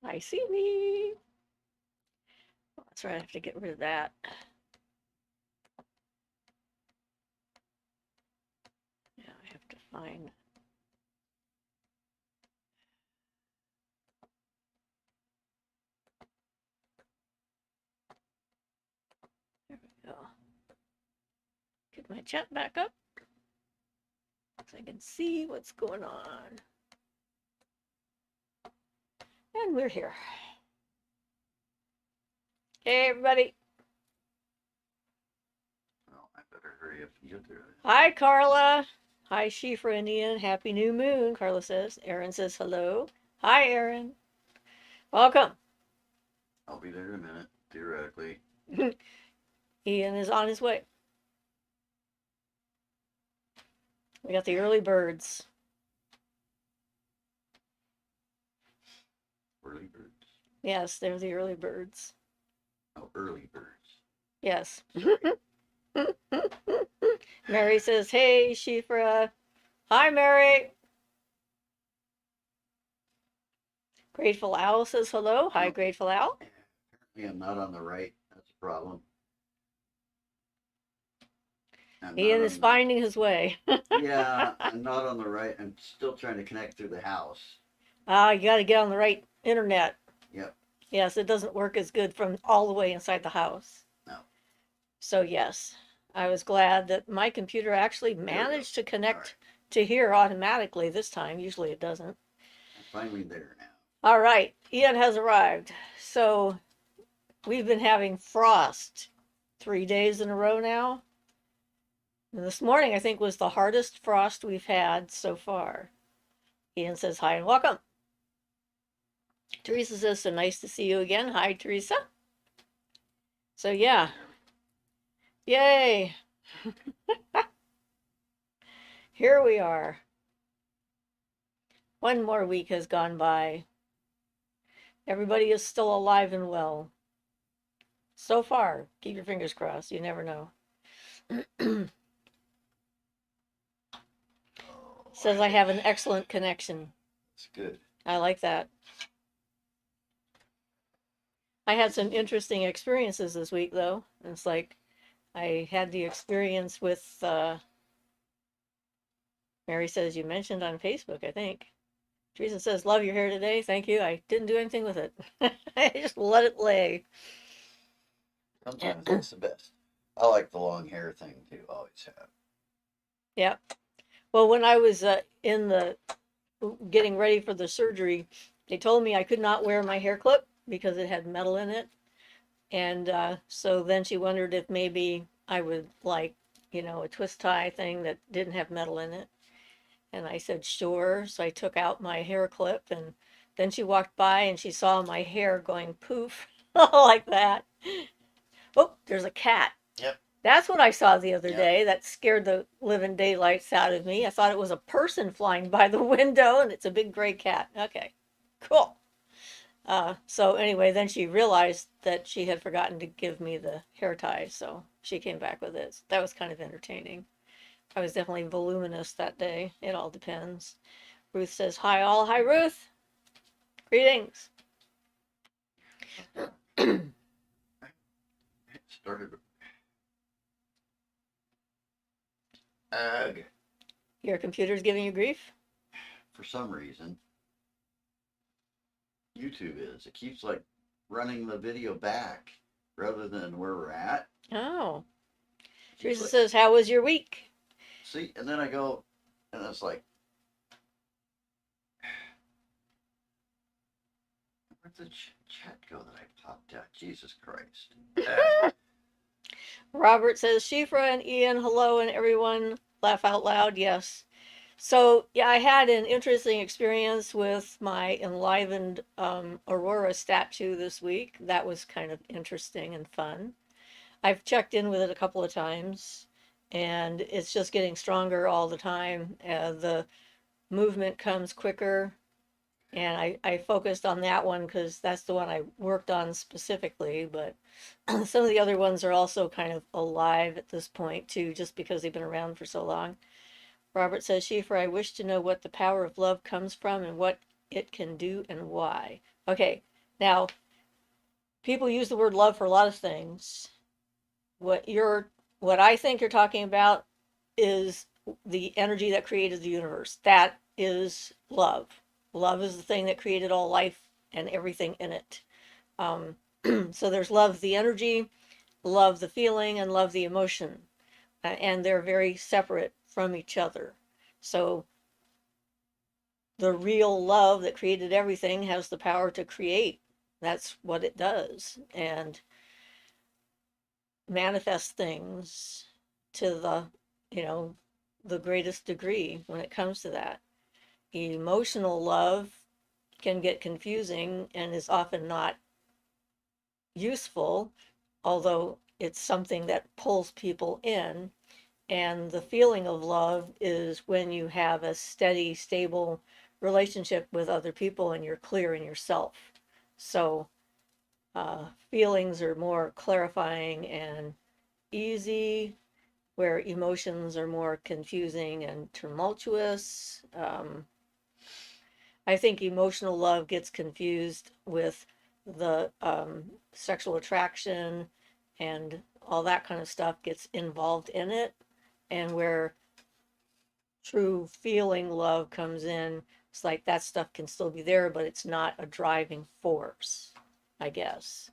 I see me. Oh, that's right, I have to get rid of that. Yeah, I have to find. There we go. Get my chat back up so I can see what's going on. And we're here. Hey, everybody. Well, I better hurry up and get there. Hi, Carla. Hi, Siofra and Ian. Happy new moon, Carla says. Aaron says hello. Hi, Aaron. Welcome. I'll be there in a minute, theoretically. Ian is on his way. We got the early birds. Early birds. Yes, they're the early birds. Oh, early birds. Yes. Mary says, hey, Siofra. Hi, Mary. Grateful Owl says hello. Hi, Oh, Grateful Owl. apparently I'm not on the right. That's a problem. I'm not Ian is on the. finding his way. Yeah, I'm not on the right. I'm still trying to connect through the house. You got to get on the right internet. Yep. Yes, it doesn't work as good from all the way inside the house. No. So, yes, I was glad that my computer actually There we go. managed to All connect right. to here automatically this time. Usually it doesn't. I'm finally there now. All right, Ian has arrived. So, we've been having frost 3 days in a row now. And this morning, I think, was the hardest frost we've had so far. Ian says hi and welcome. Teresa says, so nice to see you again. Hi, Teresa. So, yeah. Yay. Here we are. One more week has gone by. Everybody is still alive and well. So far, keep your fingers crossed. You never know. Says I have an excellent connection. It's good. I like that. I had some interesting experiences this week, though. It's like I had the experience with, Mary says you mentioned on Facebook, I think. Teresa says, love your hair today. Thank you. I didn't do anything with it. I just let it lay. Sometimes that's the best. I like the long hair thing too. Always have. Yeah. Well, when I was in the getting ready for the surgery, they told me I could not wear my hair clip because it had metal in it. And so then she wondered if maybe I would like, a twist tie thing that didn't have metal in it. And I said, sure. So I took out my hair clip and then she walked by and she saw my hair going poof like that. Oh, there's a cat. Yep. That's what I saw the other Yep. day. That scared the living daylights out of me. I thought it was a person flying by the window and it's a big gray cat. Okay, cool. So anyway, then she realized that she had forgotten to give me the hair tie, so she came back with it. That was kind of entertaining. I was definitely voluminous that day. It all depends. Ruth says, hi all. Hi, Ruth. Greetings. It started. Ugh. Your computer's giving you grief? For some reason, YouTube is. It keeps like running the video back rather than where we're at. Oh. Keeps Teresa like, says, how was your week? see, and then I go, and it's like, where'd the chat go that I popped out? Jesus Christ. Robert says, Siofra and Ian, hello, and everyone laugh out loud. Yes. So, yeah, I had an interesting experience with my enlivened Aurora statue this week. That was kind of interesting and fun. I've checked in with it a couple of times, and it's just getting stronger all the time. The movement comes quicker, and I focused on that one because that's the one I worked on specifically. But some of the other ones are also kind of alive at this point, too, just because they've been around for so long. Robert says, Siofra, I wish to know what the power of love comes from and what it can do and why. Okay, Now, people use the word love for a lot of things. What you're, what I think you're talking about is the energy that created the universe. That is love. Love is the thing that created all life and everything in it. Um, so there's love the energy, love the feeling, and love the emotion. And they're very separate from each other. So the real love that created everything has the power to create. That's what it does. And manifest things to the, you know, the greatest degree when it comes to that. Emotional love can get confusing and is often not useful, although it's something that pulls people in. And the feeling of love is when you have a steady, stable relationship with other people and you're clear in yourself. So feelings are more clarifying and easy, where emotions are more confusing and tumultuous. I think emotional love gets confused with the sexual attraction and all that kind of stuff gets involved in it. And where true feeling love comes in, it's like that stuff can still be there, but it's not a driving force, I guess.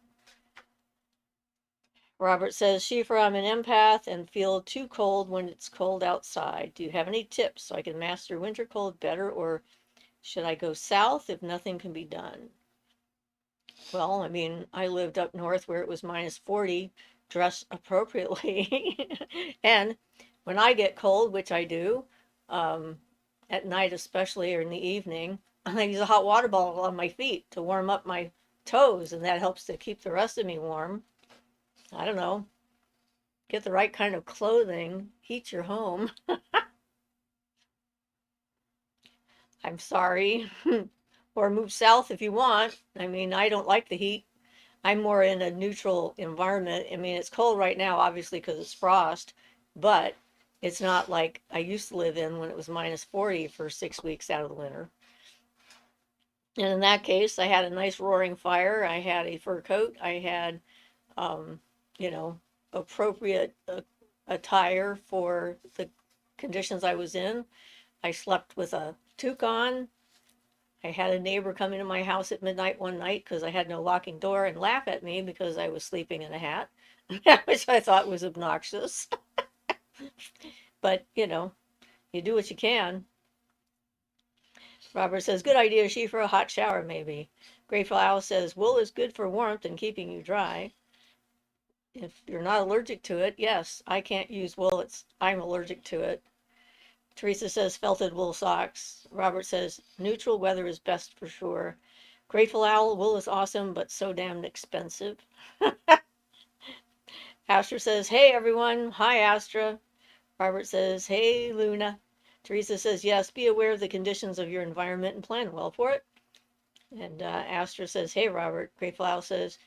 Robert says, Siofra, I'm an empath and feel too cold when it's cold outside. Do you have any tips so I can master winter cold better, or should I go south if nothing can be done? Well, I mean, I lived up north where it was minus 40, dress appropriately. And when I get cold, which I do, um, at night especially or in the evening, I use a hot water bottle on my feet to warm up my toes, and that helps to keep the rest of me warm. I don't know. Get the right kind of clothing, heat your home. I'm sorry. Or move south if you want. I mean, I don't like the heat. I'm more in a neutral environment. I mean, it's cold right now, obviously, because it's frost, but it's not like I used to live in when it was minus 40 for 6 weeks out of the winter. And in that case, I had a nice roaring fire. I had a fur coat. I had, um, you know, appropriate attire for the conditions I was in. I slept with a toque on. I had a neighbor come into my house at midnight one night because I had no locking door and laugh at me because I was sleeping in a hat, which I thought was obnoxious. But, you do what you can. Robert says, good idea, she for a hot shower, maybe. Grateful Owl says, wool is good for warmth and keeping you dry. If you're not allergic to it, yes, I can't use wool. I'm allergic to it. Teresa says felted wool socks. Robert says neutral weather is best for sure. Grateful Owl, wool is awesome, but so damn expensive. Astra says, hey everyone. Hi, Astra. Robert says, hey, Luna. Teresa says, yes, be aware of the conditions of your environment and plan well for it. And Astra says, hey, Robert. Grateful Owl says,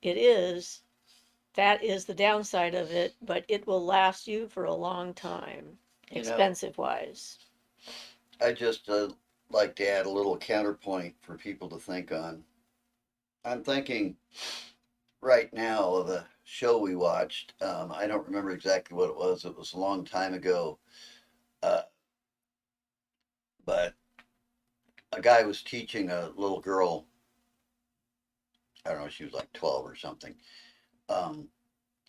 it is. That is the downside of it, but it will last you for a long time, You know, expensive wise. I just like to add a little counterpoint for people to think on. I'm thinking right now of a show we watched. I don't remember exactly what it was. It was a long time ago. Uh, but a guy was teaching a little girl, I don't know, she was like 12 or something, um,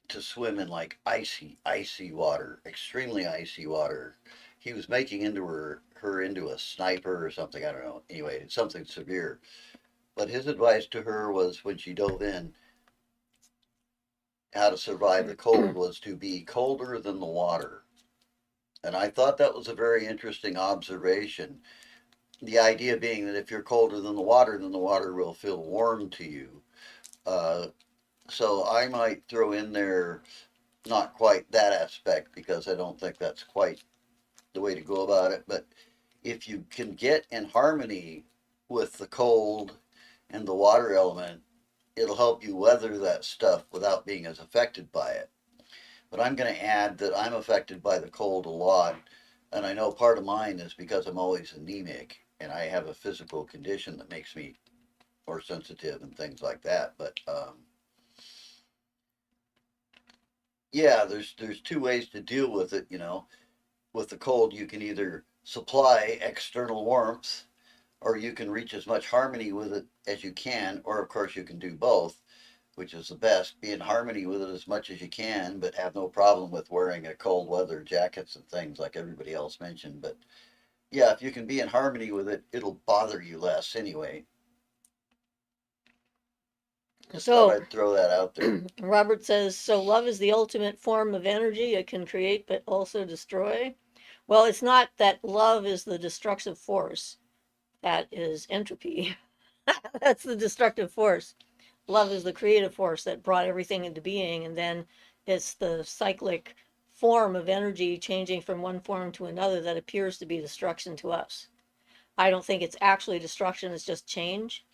to swim in like icy water, extremely icy water. He was making her into a sniper or something. I don't know. Anyway, it's something severe. But his advice to her was when she dove in, how to survive the cold was to be colder than the water. And I thought that was a very interesting observation. The idea being that if you're colder than the water will feel warm to you. Uh, so I might throw in there not quite that aspect because I don't think that's quite the way to go about it. But if you can get in harmony with the cold and the water element, it'll help you weather that stuff without being as affected by it. But I'm going to add that I'm affected by the cold a lot. And I know part of mine is because I'm always anemic and I have a physical condition that makes me or sensitive and things like that. But yeah, there's two ways to deal with it. With the cold, you can either supply external warmth, or you can reach as much harmony with it as you can, or of course you can do both, which is the best. Be in harmony with it as much as you can, but have no problem with wearing a cold weather jackets and things like everybody else mentioned. But yeah, if you can be in harmony with it, it'll bother you less anyway. Just thought So I'd throw that out there. Robert says, so love is the ultimate form of energy. It can create but also destroy. Well, it's not that love is the destructive force. That is entropy. That's the destructive force. Love is the creative force that brought everything into being, and then it's the cyclic form of energy changing from one form to another that appears to be destruction to us. I don't think it's actually destruction, it's just change,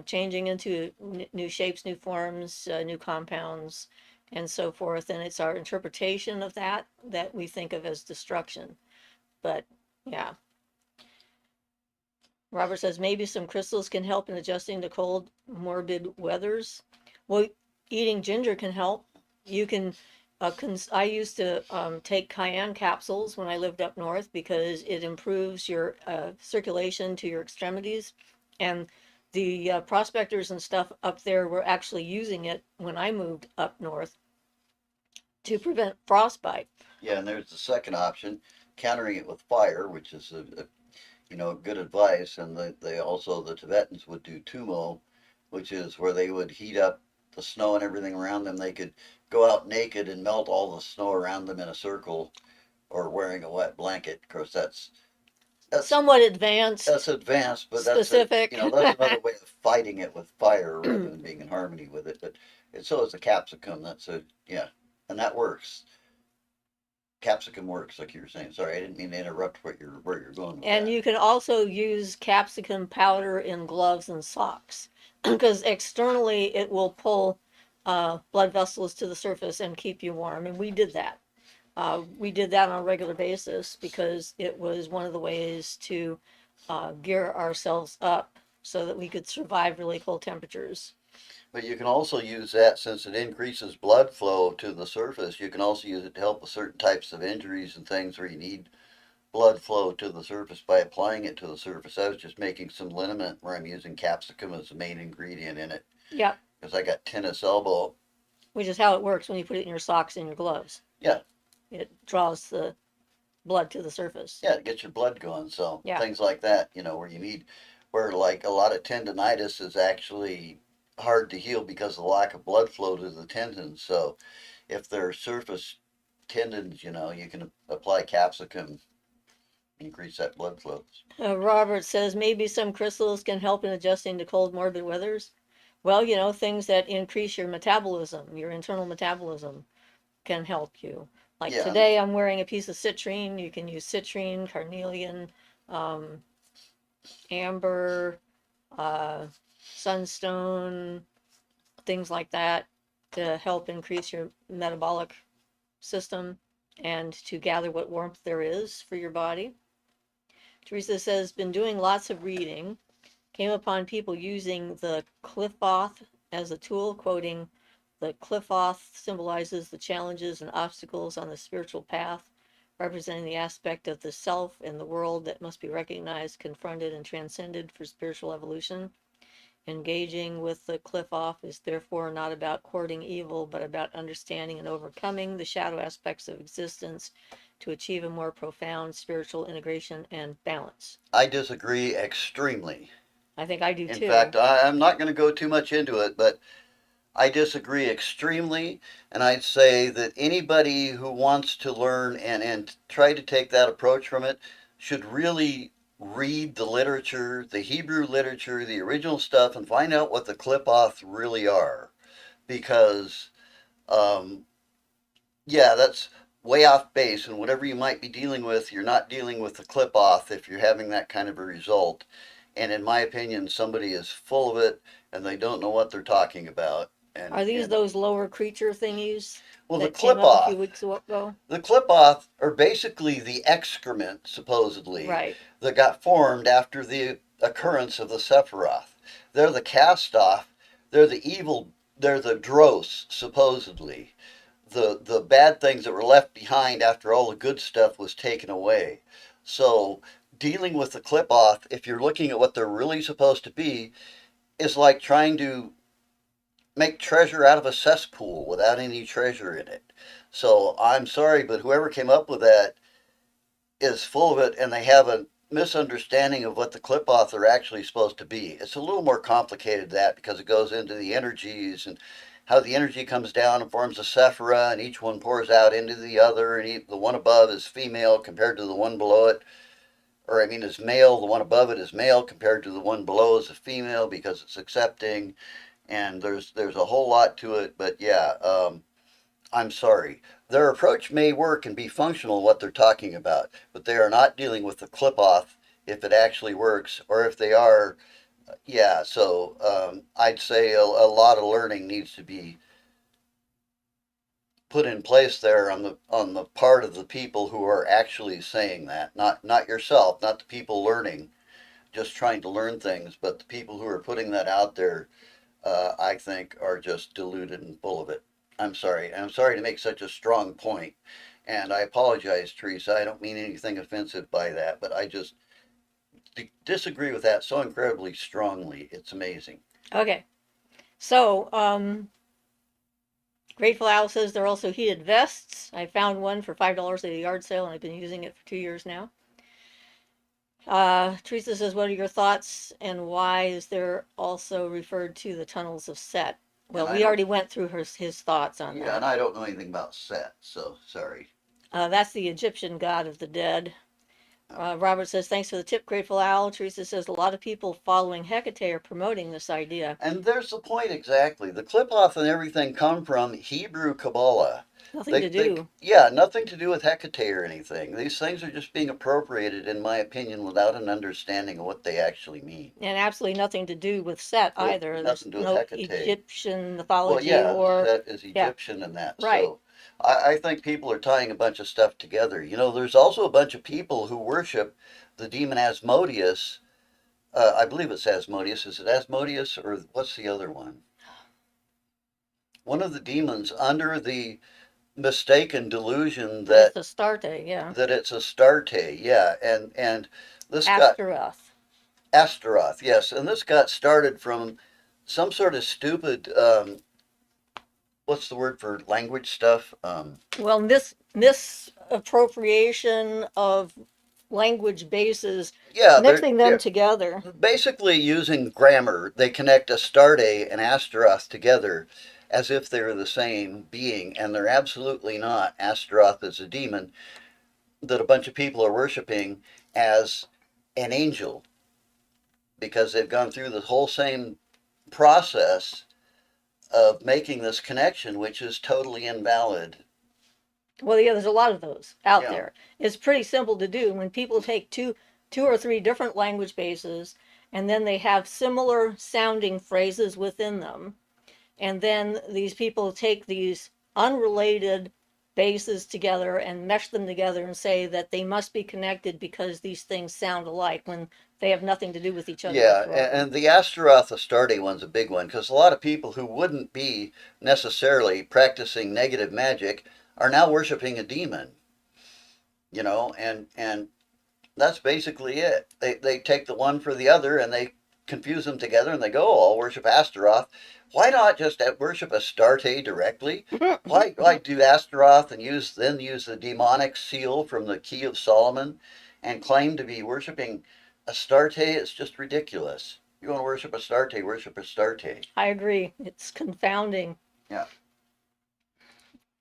changing into new shapes, new forms, new compounds, and so forth. And it's our interpretation of that that we think of as destruction. But yeah, Robert says maybe some crystals can help in adjusting to cold, morbid weathers. Well, eating ginger can help. You can, I used to take cayenne capsules when I lived up north because it improves your circulation to your extremities. And the prospectors and stuff up there were actually using it when I moved up north to prevent frostbite. Yeah, and there's the second option, countering it with fire, which is good advice. And they also, the Tibetans would do tumo, which is where they would heat up the snow and everything around them. They could go out naked and melt all the snow around them in a circle, or wearing a wet blanket. Of course, that's Somewhat advanced, that's advanced, but specific. that's another way of fighting it with fire rather than being in harmony with it. But so is the capsicum. Yeah, and that works. Capsicum works, like you were saying. Sorry, I didn't mean to interrupt where you're going with And that. you can also use capsicum powder in gloves and socks because externally it will pull blood vessels to the surface and keep you warm. And we did that on a regular basis because it was one of the ways to gear ourselves up so that we could survive really cold temperatures. But you can also use that, since it increases blood flow to the surface. You can also use it to help with certain types of injuries and things where you need blood flow to the surface by applying it to the surface. I was just making some liniment where I'm using capsicum as the main ingredient in it Yep, because I got tennis elbow. which is how it works when you put it in your socks and your gloves. Yeah, It draws the blood to the surface. yeah, it gets your blood going. So Yeah. things like that, where like a lot of tendonitis is actually hard to heal because of the lack of blood flow to the tendons. So if they're surface tendons, you can apply capsicum, increase that blood flow. Robert says maybe some crystals can help in adjusting to cold, morbid weathers. Well, things that increase your metabolism, your internal metabolism, can help you. Like Yeah, today, I'm wearing a piece of citrine. You can use citrine, carnelian, um, amber, uh, sunstone, things like that to help increase your metabolic system and to gather what warmth there is for your body. Teresa says, been doing lots of reading. Came upon people using the Qliphoth as a tool, quoting, the Qliphoth symbolizes the challenges and obstacles on the spiritual path, representing the aspect of the self and the world that must be recognized, confronted, and transcended for spiritual evolution. Engaging with the Qliphoth is therefore not about courting evil, but about understanding and overcoming the shadow aspects of existence to achieve a more profound spiritual integration and balance. I disagree extremely. I think I do In too. fact, I'm not going to go too much into it, but I disagree extremely. And I'd say that anybody who wants to learn and try to take that approach from it should really read the literature, the Hebrew literature, the original stuff, and find out what the Qliphoth really are. Because, um, yeah, that's way off base. And whatever you might be dealing with, you're not dealing with the Qliphoth if you're having that kind of a result. And in my opinion, somebody is full of it and they don't know what they're talking about. Are these And those lower creature thingies well, that came up a few weeks ago? the clip off are basically the excrement, supposedly, Right. that got formed after the occurrence of the Sephiroth. They're the cast off. They're the evil. They're the dross, supposedly. The bad things that were left behind after all the good stuff was taken away. So dealing with the clip off, if you're looking at what they're really supposed to be, is like trying to make treasure out of a cesspool without any treasure in it. So I'm sorry, but whoever came up with that is full of it, and they have a misunderstanding of what the clip off are actually supposed to be. It's a little more complicated than that because it goes into the energies and how the energy comes down and forms a Siofra, and each one pours out into the other, and the one above is female compared to the one below it. Or I mean, is male. The one above it is male compared to the one below is a female because it's accepting. And there's a whole lot to it. But yeah, I'm sorry. Their approach may work and be functional what they're talking about, but they are not dealing with the clip off if it actually works, or if they are, yeah. So I'd say a lot of learning needs to be put in place there on the part of the people who are actually saying that, not yourself, not the people learning, just trying to learn things, but the people who are putting that out there, I think, are just deluded and full of it. I'm sorry. I'm sorry to make such a strong point, and I apologize, Teresa. I don't mean anything offensive by that, but I just disagree with that so incredibly strongly. It's amazing. Okay. So, Grateful Owl says they're also heated vests. I found one for $5 at a yard sale, and I've been using it for 2 years now. Teresa says, what are your thoughts, and why is there also referred to the tunnels of Set? Well, we already went through his thoughts on Yeah, that. and I don't know anything about Set, so sorry. That's the Egyptian god of the dead. Robert says, thanks for the tip, Grateful Owl. Teresa says, a lot of people following Hecate are promoting this idea. And there's the point exactly. The clip off and everything come from Hebrew Kabbalah. Nothing to do. Yeah, nothing to do with Hecate or anything. These things are just being appropriated, in my opinion, without an understanding of what they actually mean. And absolutely nothing to do with Set Well, either. There's nothing to do with no Hecate. Egyptian Well, mythology yeah, or. that is Yeah, Egyptian and that. right. So I think people are tying a bunch of stuff together. You know, there's also a bunch of people who worship the demon Asmodeus. I believe it's Asmodeus. Is it Asmodeus or what's the other one? One of the demons under the mistaken delusion It's Astarte, yeah. that it's Astarte, yeah, and this got Astaroth. Astaroth, yes, and this got started from some sort of stupid what's the word for language stuff? Well, misappropriation of language bases, Yeah, mixing them yeah, together. basically using grammar. They connect Astarte and Astaroth together as if they're the same being, and they're absolutely not. Astaroth is a demon that a bunch of people are worshiping as an angel because they've gone through the whole same process of making this connection, which is totally invalid. Well, yeah, there's a lot of those out Yeah. there. It's pretty simple to do when people take two or three different language bases, and then they have similar sounding phrases within them. And then these people take these unrelated bases together and mesh them together and say that they must be connected because these things sound alike when they have nothing to do with each other Yeah, whatsoever. and the Astaroth Astarte one's a big one because a lot of people who wouldn't be necessarily practicing negative magic are now worshiping a demon, you know, and that's basically it. They take the one for the other and they confuse them together and they go, oh, I'll worship Astaroth. Why not just worship Astarte directly? Why do Astaroth and use the demonic seal from the Key of Solomon and claim to be worshiping Astarte? It's just ridiculous. You want to worship Astarte, worship Astarte. I agree. It's confounding. Yeah.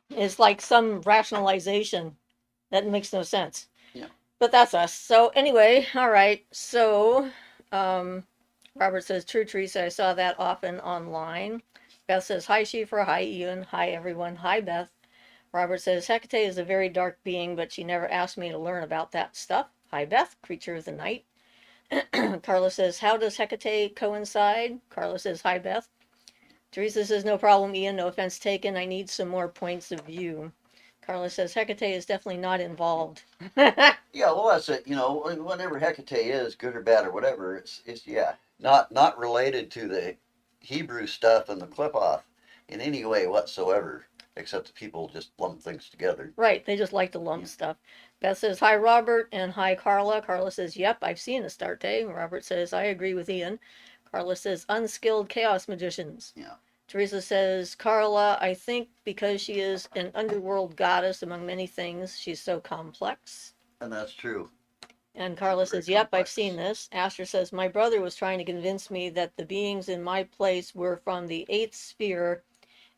It's like some rationalization that makes no sense. Yeah. But that's us. So anyway, all right. So um, Robert says, true, Teresa. I saw that often online. Beth says, hi, Siofra. Hi, Ian. Hi, everyone. Hi, Beth. Robert says, Hecate is a very dark being, but she never asked me to learn about that stuff. Hi, Beth. Creature of the night. Carla says, how does Hecate coincide? Carla says, hi, Beth. Teresa says, no problem, Ian. No offense taken. I need some more points of view. Carla says Hecate is definitely not involved. Yeah, well, that's it. Whatever Hecate is, good or bad or whatever, it's yeah, not related to the Hebrew stuff and the clip off in any way whatsoever, except that people just lump things together. Right, they just like to lump Yeah, stuff. Beth says, hi, Robert, and hi, Carla. Carla says, yep, I've seen Astarte. Robert says, I agree with Ian. Carla says, unskilled chaos magicians. yeah, Teresa says, Carla, I think because she is an underworld goddess among many things, she's so complex. and that's true. And She's Carla very says, yep, I've seen complex. this. Asher says, my brother was trying to convince me that the beings in my place were from the eighth sphere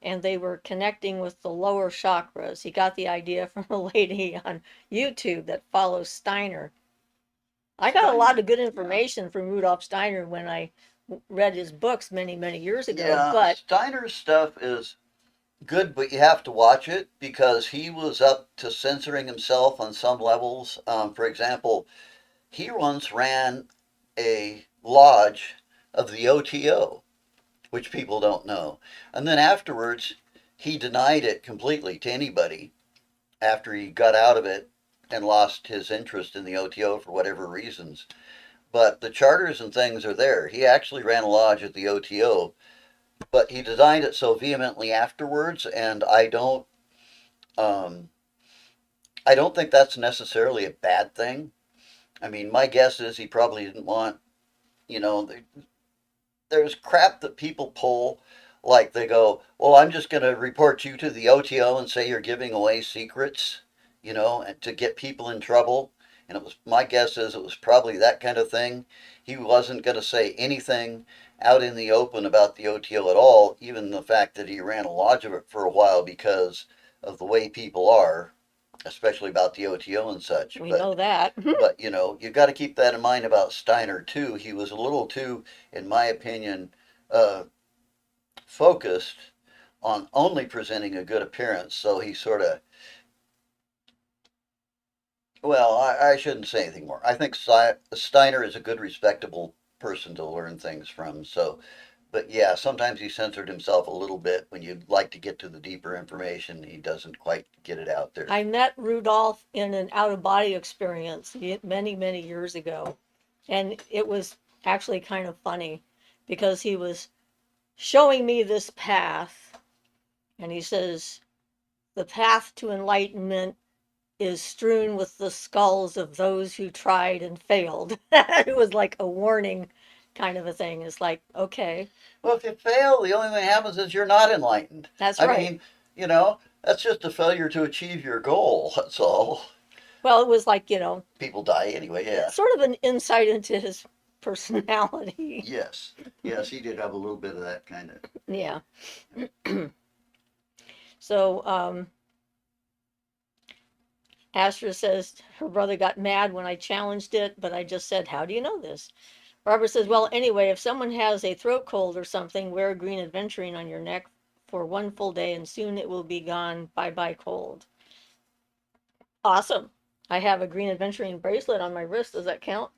and they were connecting with the lower chakras. He got the idea from a lady on YouTube that follows Steiner. I got a lot Steiner, of good yeah, information from Rudolf Steiner when I read his books many, many years ago, yeah. but Steiner's stuff is good, but you have to watch it because he was up to censoring himself on some levels. For example, he once ran a lodge of the OTO, which people don't know. And then afterwards, he denied it completely to anybody after he got out of it and lost his interest in the OTO for whatever reasons. But the charters and things are there. He actually ran a lodge at the OTO, but he denied it so vehemently afterwards, and um, I don't think that's necessarily a bad thing. I mean, my guess is he probably didn't want, you know, there's crap that people pull, like they go, well, I'm just going to report you to the OTO and say you're giving away secrets, and to get people in trouble. And it was, my guess is it was probably that kind of thing. He wasn't going to say anything out in the open about the OTO at all, even the fact that he ran a lodge of it for a while because of the way people are, especially about the OTO and such. we But know that. you got to keep that in mind about Steiner too. He was a little too, in my opinion, uh, focused on only presenting a good appearance. So he sort of, well, I shouldn't say anything more. I think Steiner is a good, respectable person to learn things from. So, but yeah, sometimes he censored himself a little bit when you'd like to get to the deeper information. He doesn't quite get it out there. I met Rudolph in an out of body experience many, many years ago. And it was actually kind of funny because he was showing me this path. And he says, the path to enlightenment is strewn with the skulls of those who tried and failed. It was like a warning kind of a thing. It's like, okay, Well, if you fail, the only thing that happens is you're not enlightened. that's I right. mean, that's just a failure to achieve your goal. That's all. Well, it was like, People die anyway, yeah. sort of an insight into his personality. Yes. Yes, he did have a little bit of that kind of. Yeah. So, Astra says her brother got mad when I challenged it, but I just said, how do you know this? Robert says, well, anyway, if someone has a throat cold or something, wear a green aventurine on your neck for one full day and soon it will be gone. Bye bye, cold. Awesome. I have a green aventurine bracelet on my wrist. Does that count?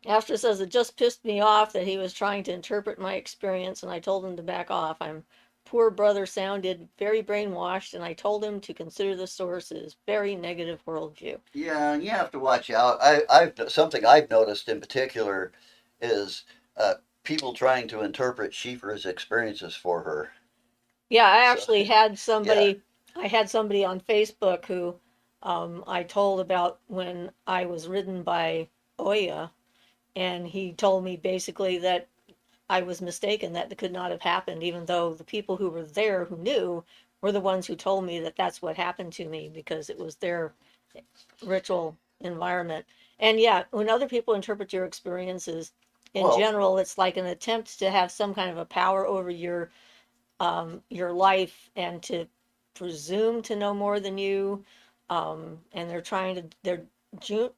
Astra says, it just pissed me off that he was trying to interpret my experience and I told him to back off. I'm poor brother sounded very brainwashed and I told him to consider the source as very negative worldview. Yeah, and you have to watch out. I've something I've noticed in particular is people trying to interpret Schieffer's experiences for her. Yeah, So yeah, I had somebody on Facebook who I told about when I was ridden by Oya, and he told me basically that I was mistaken, that it could not have happened, even though the people who were there who knew were the ones who told me that that's what happened to me because it was their ritual environment. And yeah, when other people interpret your experiences, in well, general, it's like an attempt to have some kind of a power over your life and to presume to know more than you. And they're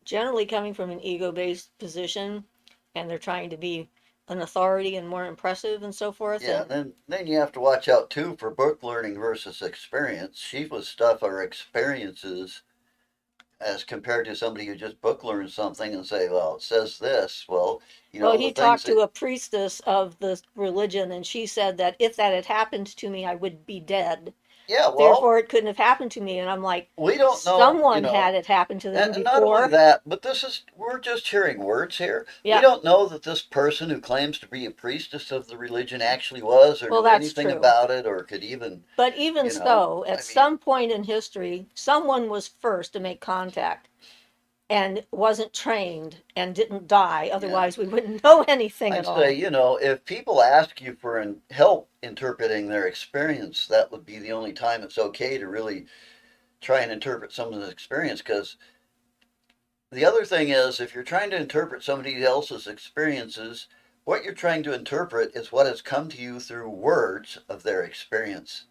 generally coming from an ego-based position and they're trying to be an authority and more impressive and so forth. yeah. And Then you have to watch out too for book learning versus experience. Schieffer's stuff are experiences as compared to somebody who just book learns something and say, well, it says this. Well, well, the he things talked to that a priestess of the religion and she said that if that had happened to me, I would be dead. Yeah, well, Therefore, it couldn't have happened to me. And I'm like, we don't know, someone had it happen to them and not only before. that, but we're just hearing words here. We Yeah, don't know that this person who claims to be a priestess of the religion actually was or well, knew that's anything true. about it or could even, But even you know, so, at I mean, some point in history, someone was first to make contact and wasn't trained and didn't die. yeah. Otherwise, we wouldn't know anything I'd at say, all. if people ask you for help interpreting their experience, that would be the only time it's okay to really try and interpret someone's experience. Because the other thing is, if you're trying to interpret somebody else's experiences, what you're trying to interpret is what has come to you through words of their experience.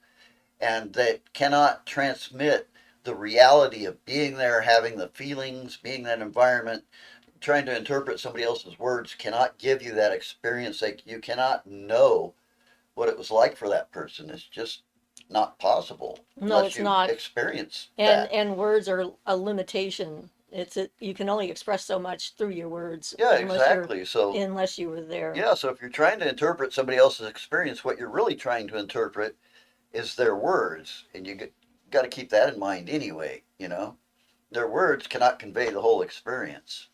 And that cannot transmit the reality of being there, having the feelings, being in that environment. Trying to interpret somebody else's words cannot give you that experience. Like, you cannot know what it was like for that person. It's just not possible No, unless it's you not. experience And that. and words are a limitation. You can only express so much through your words Yeah, exactly. So, unless you were there. yeah, so if you're trying to interpret somebody else's experience, what you're really trying to interpret is their words. And got to keep that in mind anyway. Their words cannot convey the whole experience.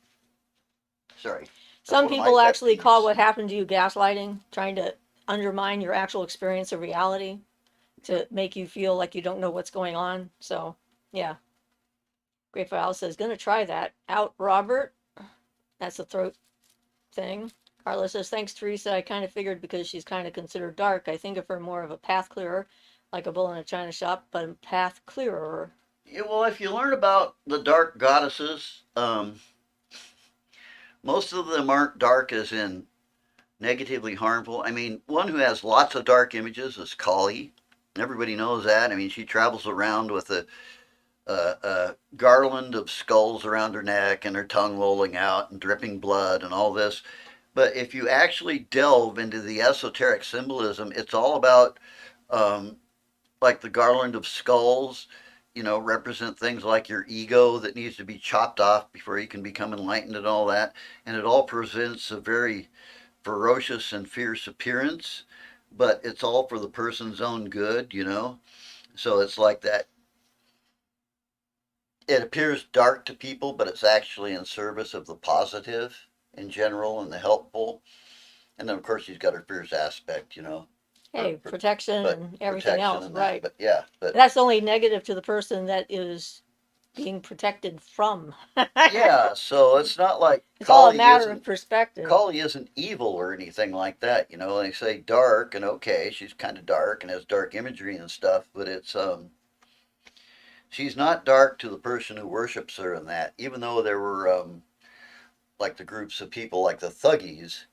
Sorry. That's Some one of my people pet actually call peeves. what happened to you gaslighting, trying to undermine your actual experience of reality to make you feel like you don't know what's going on. So, yeah. Great File says, gonna try that out, Robert. That's a throat thing. Carla says, thanks, Teresa. I kind of figured because she's kind of considered dark. I think of her more of a path clearer, like a bull in a china shop, but a path clearer. Yeah, well, if you learn about the dark goddesses, most of them aren't dark as in negatively harmful. I mean, one who has lots of dark images is Kali. Everybody knows that. I mean, she travels around with a garland of skulls around her neck and her tongue lolling out and dripping blood and all this. But if you actually delve into the esoteric symbolism, it's all about um, like the garland of skulls, represent things like your ego that needs to be chopped off before you can become enlightened and all that. And it all presents a very ferocious and fierce appearance, but it's all for the person's own good. So it's like that. It appears dark to people, but it's actually in service of the positive in general and the helpful. And then, of course, she's got her fierce aspect, Hey, protection but and everything protection else, and that. right? But yeah, but That's only negative to the person that is being protected from. yeah. So it's not like It's all a Kali matter of isn't perspective. Kali isn't evil or anything like that. They say dark, and okay, she's kind of dark and has dark imagery and stuff, but she's not dark to the person who worships her in that. Even though there were like the groups of people like the Thuggies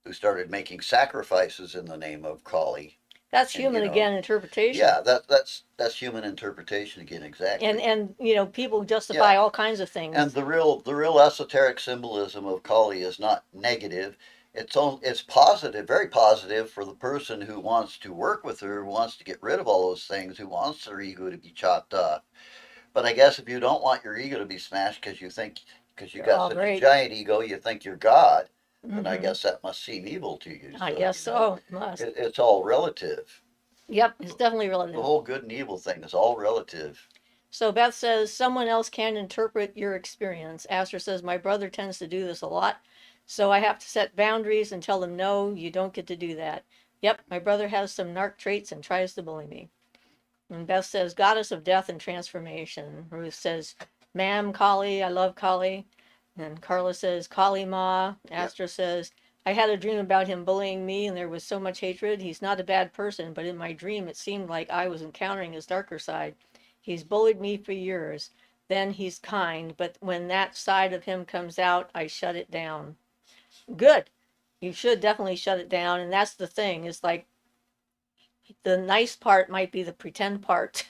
who started making sacrifices in the name of Kali, That's and human again interpretation. yeah, that's human interpretation again, And exactly. people Yeah, justify all kinds of and things. the real esoteric symbolism of Kali is not negative. It's positive, very positive for the person who wants to work with her, who wants to get rid of all those things, who wants their ego to be chopped off. But I guess if you don't want your ego to be smashed because you got Oh, such a great. giant ego, you think you're God, then I Mm-hmm. guess that must seem evil to you. I So guess so. It must. it's all relative. Yep, it's definitely The relative. whole good and evil thing is all relative. So Beth says someone else can interpret your experience. Aster says my brother tends to do this a lot, so I have to set boundaries and tell him no, you don't get to do that. Yep, my brother has some narc traits and tries to bully me. And Beth says goddess of death and transformation. Ruth says, ma'am, Kali, I love Kali. And Carla says, Kali Ma. Yep. Astra says, I had a dream about him bullying me and there was so much hatred. He's not a bad person, but in my dream it seemed like I was encountering his darker side. He's bullied me for years. Then he's kind, but when that side of him comes out, I shut it down. Good. You should definitely shut it down. And that's the thing. It's like the nice part might be the pretend part.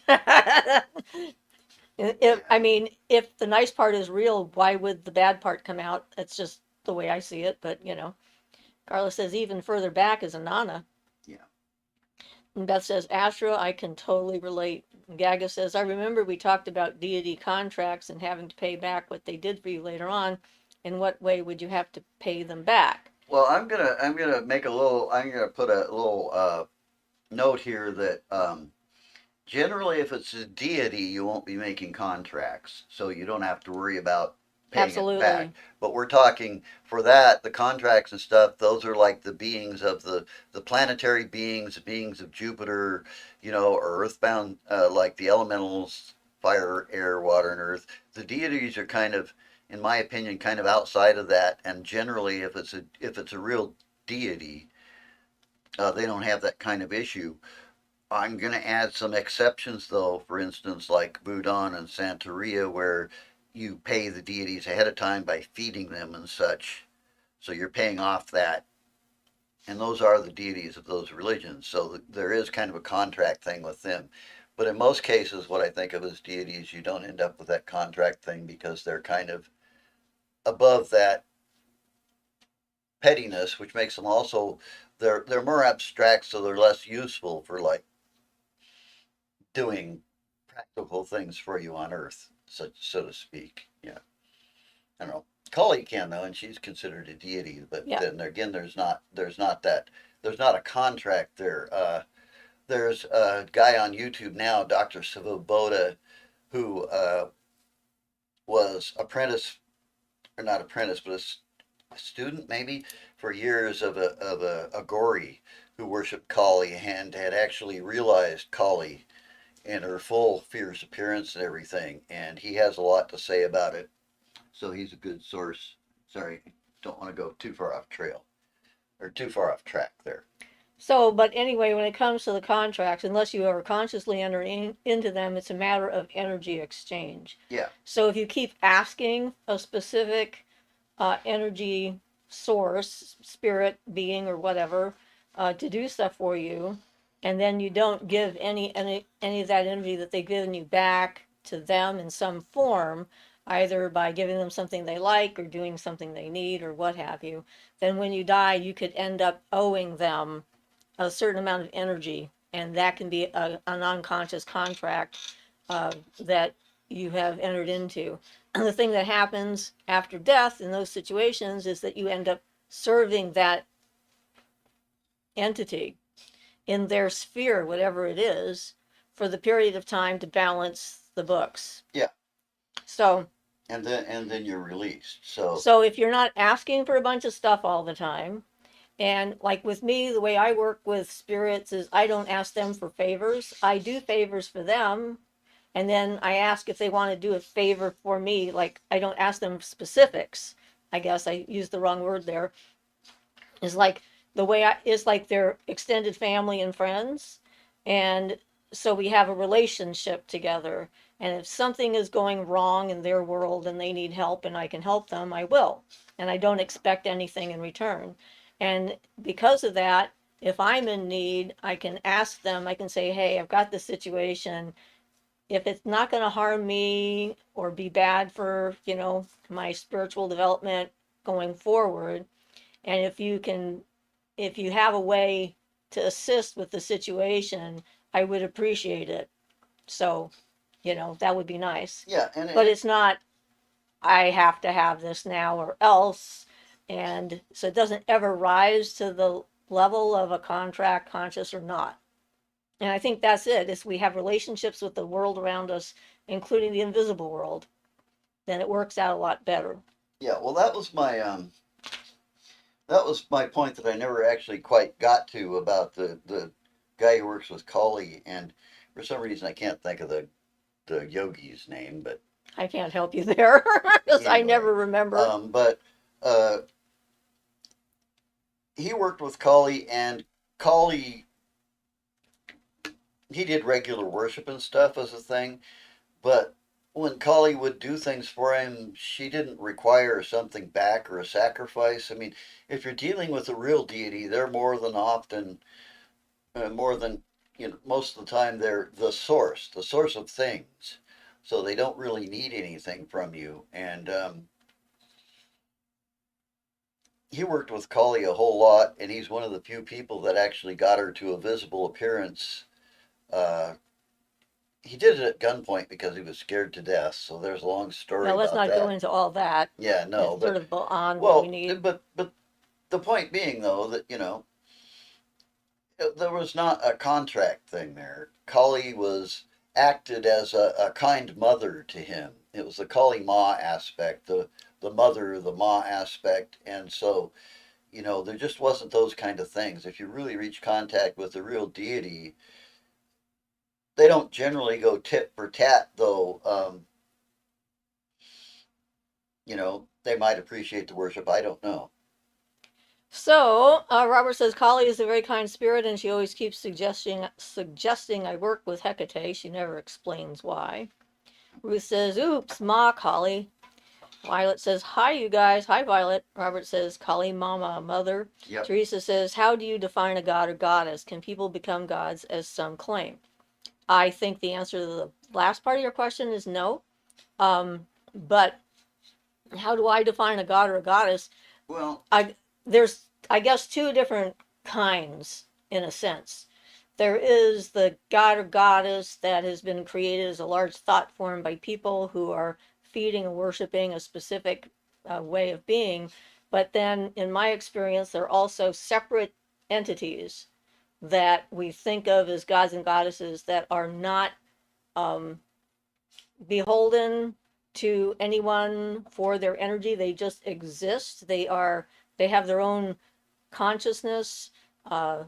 If I Yeah. mean, if the nice part is real, why would the bad part come out? That's just the way I see it. But Carla says even further back is Anana. Yeah. And Beth says Astra, I can totally relate. And Gaga says I remember we talked about deity contracts and having to pay back what they did for you later on. In what way would you have to pay them back? Well, I'm gonna put a little note here that Generally, if it's a deity, you won't be making contracts, so you don't have to worry about paying it back. Absolutely. But we're talking for that, the contracts and stuff, those are like the beings of the planetary beings, the beings of Jupiter, or earthbound, like the elementals, fire, air, water, and earth. The deities are kind of, in my opinion, kind of outside of that. And generally, if it's a real deity, they don't have that kind of issue. I'm going to add some exceptions, though. For instance, like Budon and Santeria, where you pay the deities ahead of time by feeding them and such. So you're paying off that. And those are the deities of those religions. So there is kind of a contract thing with them. But in most cases, what I think of as deities, you don't end up with that contract thing because they're kind of above that pettiness, which makes them also they're more abstract, so they're less useful for like doing practical things for you on Earth, so to speak. Yeah, I don't know. Kali can though, and she's considered a deity. But Yeah. then again, there's not a contract there. There's a guy on YouTube now, Dr. Sivoboda, who was apprentice or not apprentice, but a student maybe for years of a Agori who worshipped Kali and had actually realized Kali in her full fierce appearance and everything. And he has a lot to say about it. So he's a good source. Sorry, don't want to go too far off trail or too far off track there. So, but anyway, when it comes to the contracts, unless you ever consciously enter into them, it's a matter of energy exchange. Yeah. So if you keep asking a specific energy source, spirit, being, or whatever, to do stuff for you, and then you don't give any of that energy that they've given you back to them in some form, either by giving them something they like or doing something they need or what have you, then when you die, you could end up owing them a certain amount of energy, and that can be an unconscious contract that you have entered into. And the thing that happens after death in those situations is that you end up serving that entity in their sphere, whatever it is, for the period of time to balance the books. Yeah. So, And then you're released. So so if you're not asking for a bunch of stuff all the time, and like with me, the way I work with spirits is I don't ask them for favors. I do favors for them. And then I ask if they want to do a favor for me. Like I don't ask them specifics. I guess I used the wrong word there. Is like the way I is like their extended family and friends. And so we have a relationship together. And if something is going wrong in their world and they need help and I can help them, I will. And I don't expect anything in return. And because of that, if I'm in need, I can ask them, I can say, hey, I've got this situation. If it's not going to harm me or be bad for, my spiritual development going forward, and if you have a way to assist with the situation, I would appreciate it. So, that would be nice. yeah, But it's not, I have to have this now or else. And so it doesn't ever rise to the level of a contract, conscious or not. And I think that's it. Is we have relationships with the world around us, including the invisible world, then it works out a lot better. yeah. Well, that was my point that I never actually quite got to about the guy who works with Kali, and for some reason I can't think of the yogi's name, but I can't help you there because I anyway. never remember. But uh, he worked with Kali, and Kali he did regular worship and stuff as a thing, but when Kali would do things for him, she didn't require something back or a sacrifice. I mean, if you're dealing with a real deity, they're more than often, more than, most of the time, they're the source of things. So they don't really need anything from you. And he worked with Kali a whole lot, and he's one of the few people that actually got her to a visible appearance. Uh, he did it at gunpoint because he was scared to death. So there's a long story Now let's about not go that. into all that. Yeah, no, It's sort but of beyond what we well, need. but the point being though that There was not a contract thing there. Kali was acted as a kind mother to him. It was the Kali Ma aspect, the mother, the Ma aspect, and so there just wasn't those kind of things. If you really reach contact with the real deity, they don't generally go tit for tat, though. They might appreciate the worship. I don't know. So Robert says Kali is a very kind spirit, and she always keeps suggesting I work with Hecate. She never explains why. Ruth says, "Oops, Ma Kali." Violet says, "Hi, you guys." Hi, Violet. Robert says, "Kali Mama, Mother." Yep. Teresa says, "How do you define a god or goddess? Can people become gods, as some claim?" I think the answer to the last part of your question is no. But how do I define a god or a goddess? Well, I there's I guess two different kinds in a sense. There is the god or goddess that has been created as a large thought form by people who are feeding and worshiping a specific way of being. But then, in my experience, they're also separate entities that we think of as gods and goddesses that are not um, beholden to anyone for their energy. They just exist. They have their own consciousness, uh,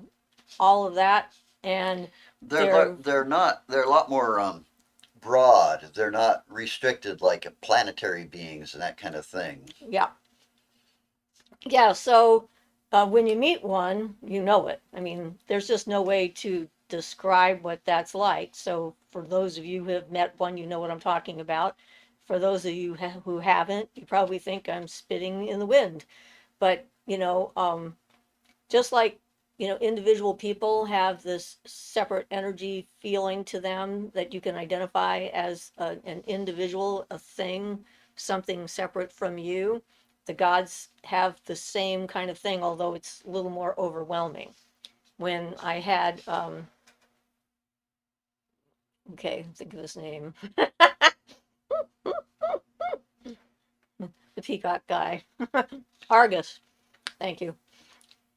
all of that, and they're they're they're not. They're a lot more broad. They're not restricted like planetary beings and that kind of thing. yeah, yeah. So when you meet one, you know it. I mean, there's just no way to describe what that's like. So for those of you who have met one, you know what I'm talking about. For those of you who haven't, you probably think I'm spitting in the wind. But just like individual people have this separate energy feeling to them that you can identify as an individual, a thing, something separate from you. The gods have the same kind of thing, although it's a little more overwhelming. When I had okay, think of his name, the peacock guy, Argus. Thank you.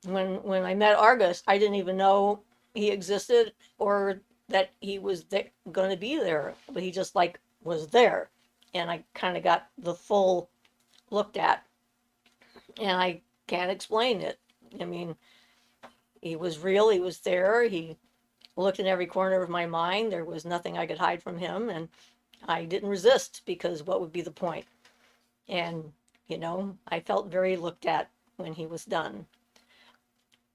When I met Argus, I didn't even know he existed or that he was going to be there, but he just like was there, and I kind of got the full looked at, and I can't explain it. I mean, he was real. He was there. He looked in every corner of my mind. There was nothing I could hide from him, and I didn't resist because what would be the point? And I felt very looked at when he was done.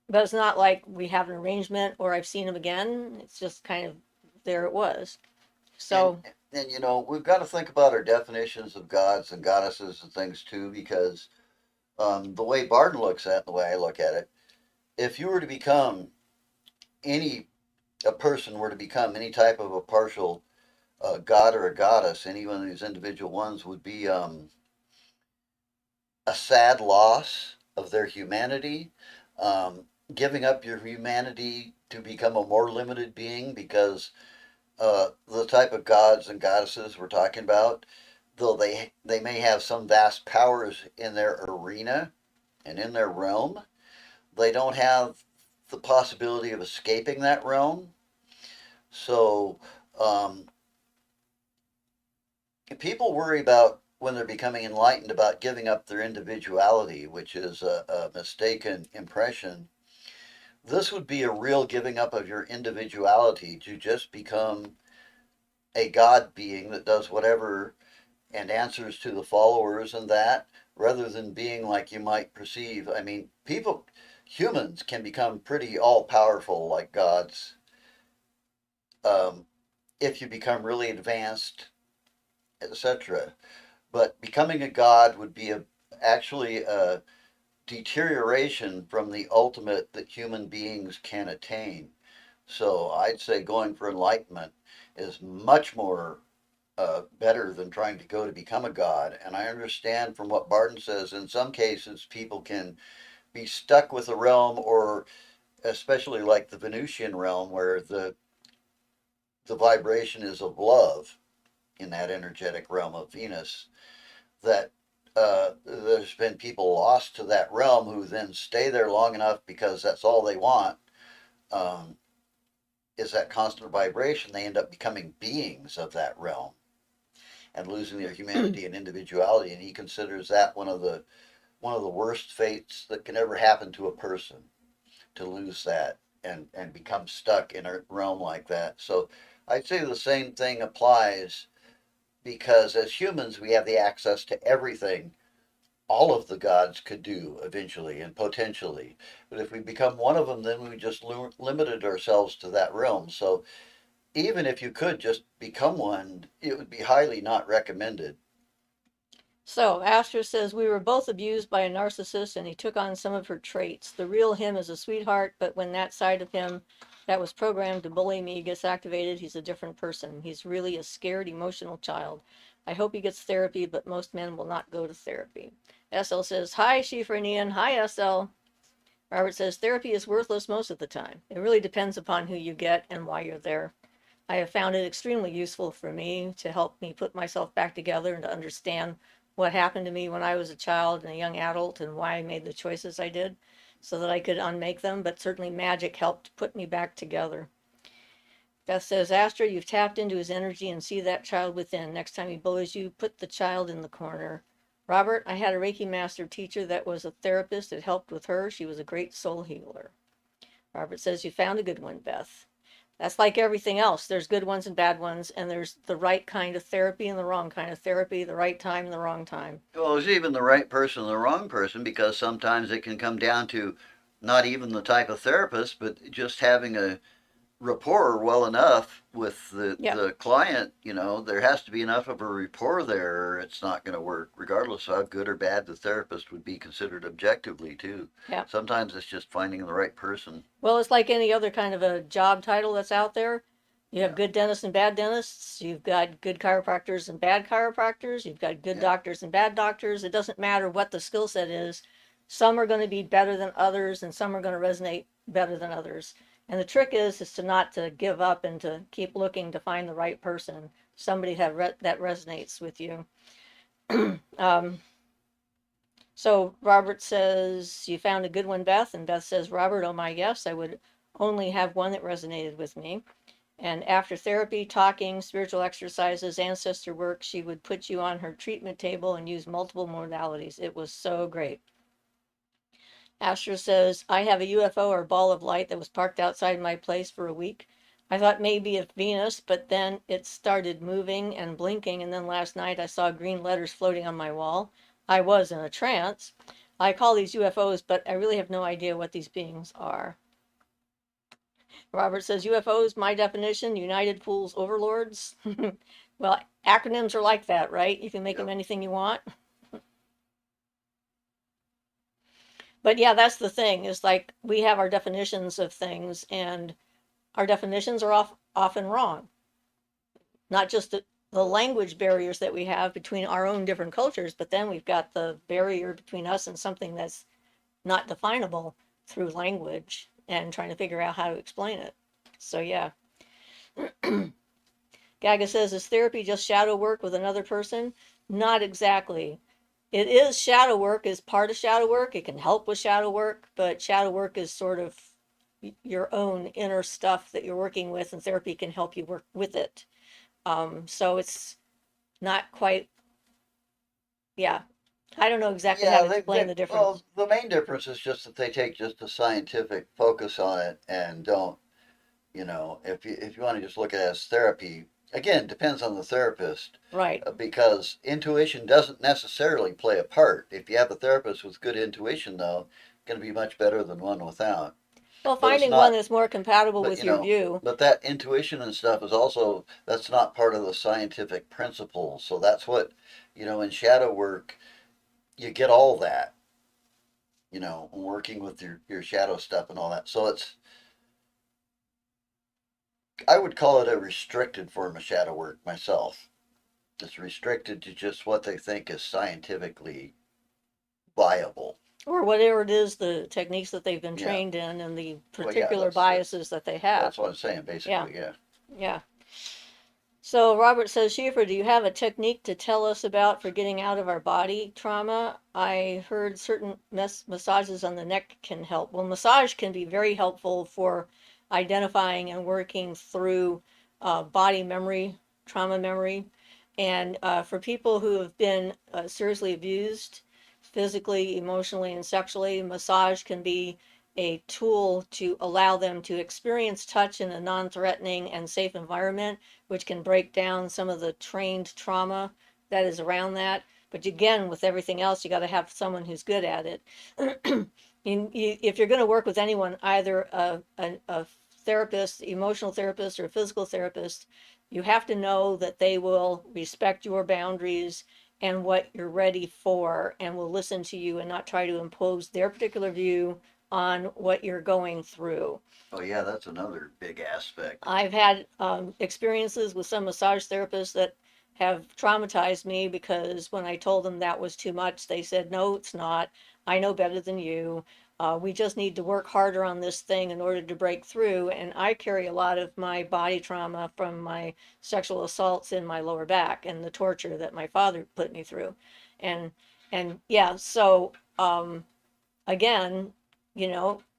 But it's not like we have an arrangement or I've seen him again. It's just kind of there it was. And So, and we've got to think about our definitions of gods and goddesses and things too, because the way Barton looks at it, the way I look at it, if you were to become any a person were to become any type of a partial god or a goddess, any one of these individual ones would be a sad loss of their humanity, giving up your humanity to become a more limited being because the type of gods and goddesses we're talking about, though they may have some vast powers in their arena and in their realm, they don't have the possibility of escaping that realm. So um, people worry about when they're becoming enlightened about giving up their individuality, which is a mistaken impression. This would be a real giving up of your individuality to just become a God being that does whatever and answers to the followers and that, rather than being like you might perceive. I mean, humans can become pretty all powerful like gods um, if you become really advanced, etc. But becoming a god would be actually a deterioration from the ultimate that human beings can attain. So I'd say going for enlightenment is much more better than trying to go to become a god. And I understand from what Barton says, in some cases, people can be stuck with a realm, or especially like the Venusian realm, where the vibration is of love in that energetic realm of Venus. That there's been people lost to that realm who then stay there long enough because that's all they want, um, is that constant vibration. They end up becoming beings of that realm and losing their humanity and individuality. And he considers that one of the worst fates that can ever happen to a person, to lose that and become stuck in a realm like that. So I'd say the same thing applies, because as humans we have the access to everything all of the gods could do eventually and potentially. But if we become one of them, then we just limited ourselves to that realm. So even if you could just become one, it would be highly not recommended. So, Astra says, we were both abused by a narcissist and he took on some of her traits. The real him is a sweetheart, but when that side of him that was programmed to bully me gets activated, he's a different person. He's really a scared, emotional child. I hope he gets therapy, but most men will not go to therapy. SL says, hi, Siofra and Ian. Hi, SL. Robert says, therapy is worthless most of the time. It really depends upon who you get and why you're there. I have found it extremely useful for me to help me put myself back together and to understand what happened to me when I was a child and a young adult and why I made the choices I did so that I could unmake them. But certainly magic helped put me back together. Beth says, Astra, you've tapped into his energy and see that child within. Next time he bullies you, put the child in the corner. Robert, I had a Reiki master teacher that was a therapist. It helped with her. She was a great soul healer. Robert says, you found a good one, Beth. That's like everything else. There's good ones and bad ones, and there's the right kind of therapy and the wrong kind of therapy, the right time and the wrong time. Well, there's even the right person and the wrong person, because sometimes it can come down to not even the type of therapist, but just having a rapport well enough with the Yeah, the client. There has to be enough of a rapport there, or it's not going to work, regardless of how good or bad the therapist would be considered objectively too. yeah. Sometimes it's just finding the right person. Well, it's like any other kind of a job title that's out there. You have Yeah, good dentists and bad dentists. You've got good chiropractors and bad chiropractors. You've got good yeah, doctors and bad doctors. It doesn't matter what the skill set is. Some are going to be better than others, and some are going to resonate better than others. And the trick is to not to give up and to keep looking to find the right person, somebody that resonates with you. um, So Robert says, you found a good one, Beth. And Beth says, Robert, oh my, yes, I would only have one that resonated with me. And after therapy, talking, spiritual exercises, ancestor work, she would put you on her treatment table and use multiple modalities. It was so great. Asher says, I have a UFO or ball of light that was parked outside my place for a week. I thought maybe it's Venus, but then it started moving and blinking. And then last night I saw green letters floating on my wall. I was in a trance. I call these UFOs, but I really have no idea what these beings are. Robert says, UFOs, my definition, United Fools Overlords. Well, acronyms are like that, right? You can make them yep. anything you want. But yeah, that's the thing, is like we have our definitions of things, and our definitions are often wrong. Not just the language barriers that we have between our own different cultures, but then we've got the barrier between us and something that's not definable through language and trying to figure out how to explain it. So yeah. Gaga says, is therapy just shadow work with another person? Not exactly. It is shadow work, is part of shadow work. It can help with shadow work, but shadow work is sort of your own inner stuff that you're working with, and therapy can help you work with it. So it's not quite, yeah. I don't know exactly how Yeah, to explain the well, difference. the main difference is just that they take just a scientific focus on it and don't, if you want to just look at it as therapy, again, depends on the therapist, Right. because intuition doesn't necessarily play a part. If you have a therapist with good intuition, though, it's going to be much better than one without. Well, But it's finding one not, that's more compatible but with your view. but that intuition and stuff is also, that's not part of the scientific principles. So that's what, in shadow work, you get all that, working with your shadow stuff and all that. So I would call it a restricted form of shadow work myself. It's restricted to just what they think is scientifically viable. Or whatever it is, the techniques that they've been Yeah. trained in and the Well, yeah, particular that's biases that they have. that's what I'm saying Yeah, basically. Yeah. yeah. So Robert says, Schieffer, do you have a technique to tell us about for getting out of our body trauma? I heard certain massages on the neck can help. Well, massage can be very helpful for identifying and working through body memory, trauma memory. And for people who have been seriously abused physically, emotionally, and sexually, massage can be a tool to allow them to experience touch in a non threatening and safe environment, which can break down some of the trained trauma that is around that. But again, with everything else, you got to have someone who's good at it. If you're going to work with anyone, either a therapist, emotional therapist, or a physical therapist, you have to know that they will respect your boundaries and what you're ready for and will listen to you and not try to impose their particular view on what you're going through. Oh yeah, that's another big aspect. I've had experiences with some massage therapists that have traumatized me because when I told them that was too much, they said, "No, it's not. I know better than you. We just need to work harder on this thing in order to break through." And I carry a lot of my body trauma from my sexual assaults in my lower back and the torture that my father put me through. And and yeah, so again,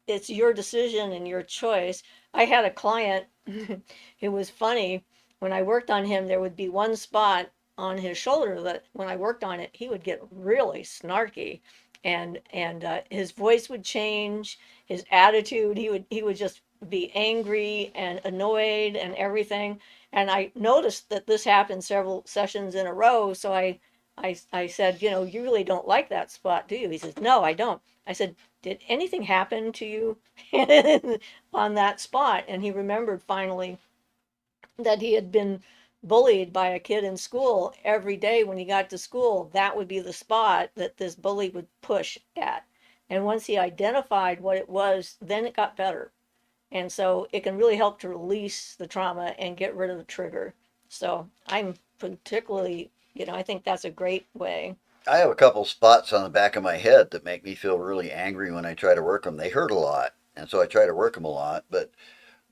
it's your decision and your choice. I had a client who was funny. When I worked on him, there would be one spot on his shoulder that when I worked on it, he would get really snarky, and his voice would change, his attitude. He would just be angry and annoyed and everything. And I noticed that this happened several sessions in a row. So I said, you really don't like that spot, do you? He says, no, I don't. I said, did anything happen to you on that spot? And he remembered finally that he had been bullied by a kid in school every day when he got to school. That would be the spot that this bully would push at. And once he identified what it was, then it got better. And so it can really help to release the trauma and get rid of the trigger. So I'm particularly, I think that's a great way. I have a couple spots on the back of my head that make me feel really angry when I try to work them. They hurt a lot, and so I try to work them a lot, but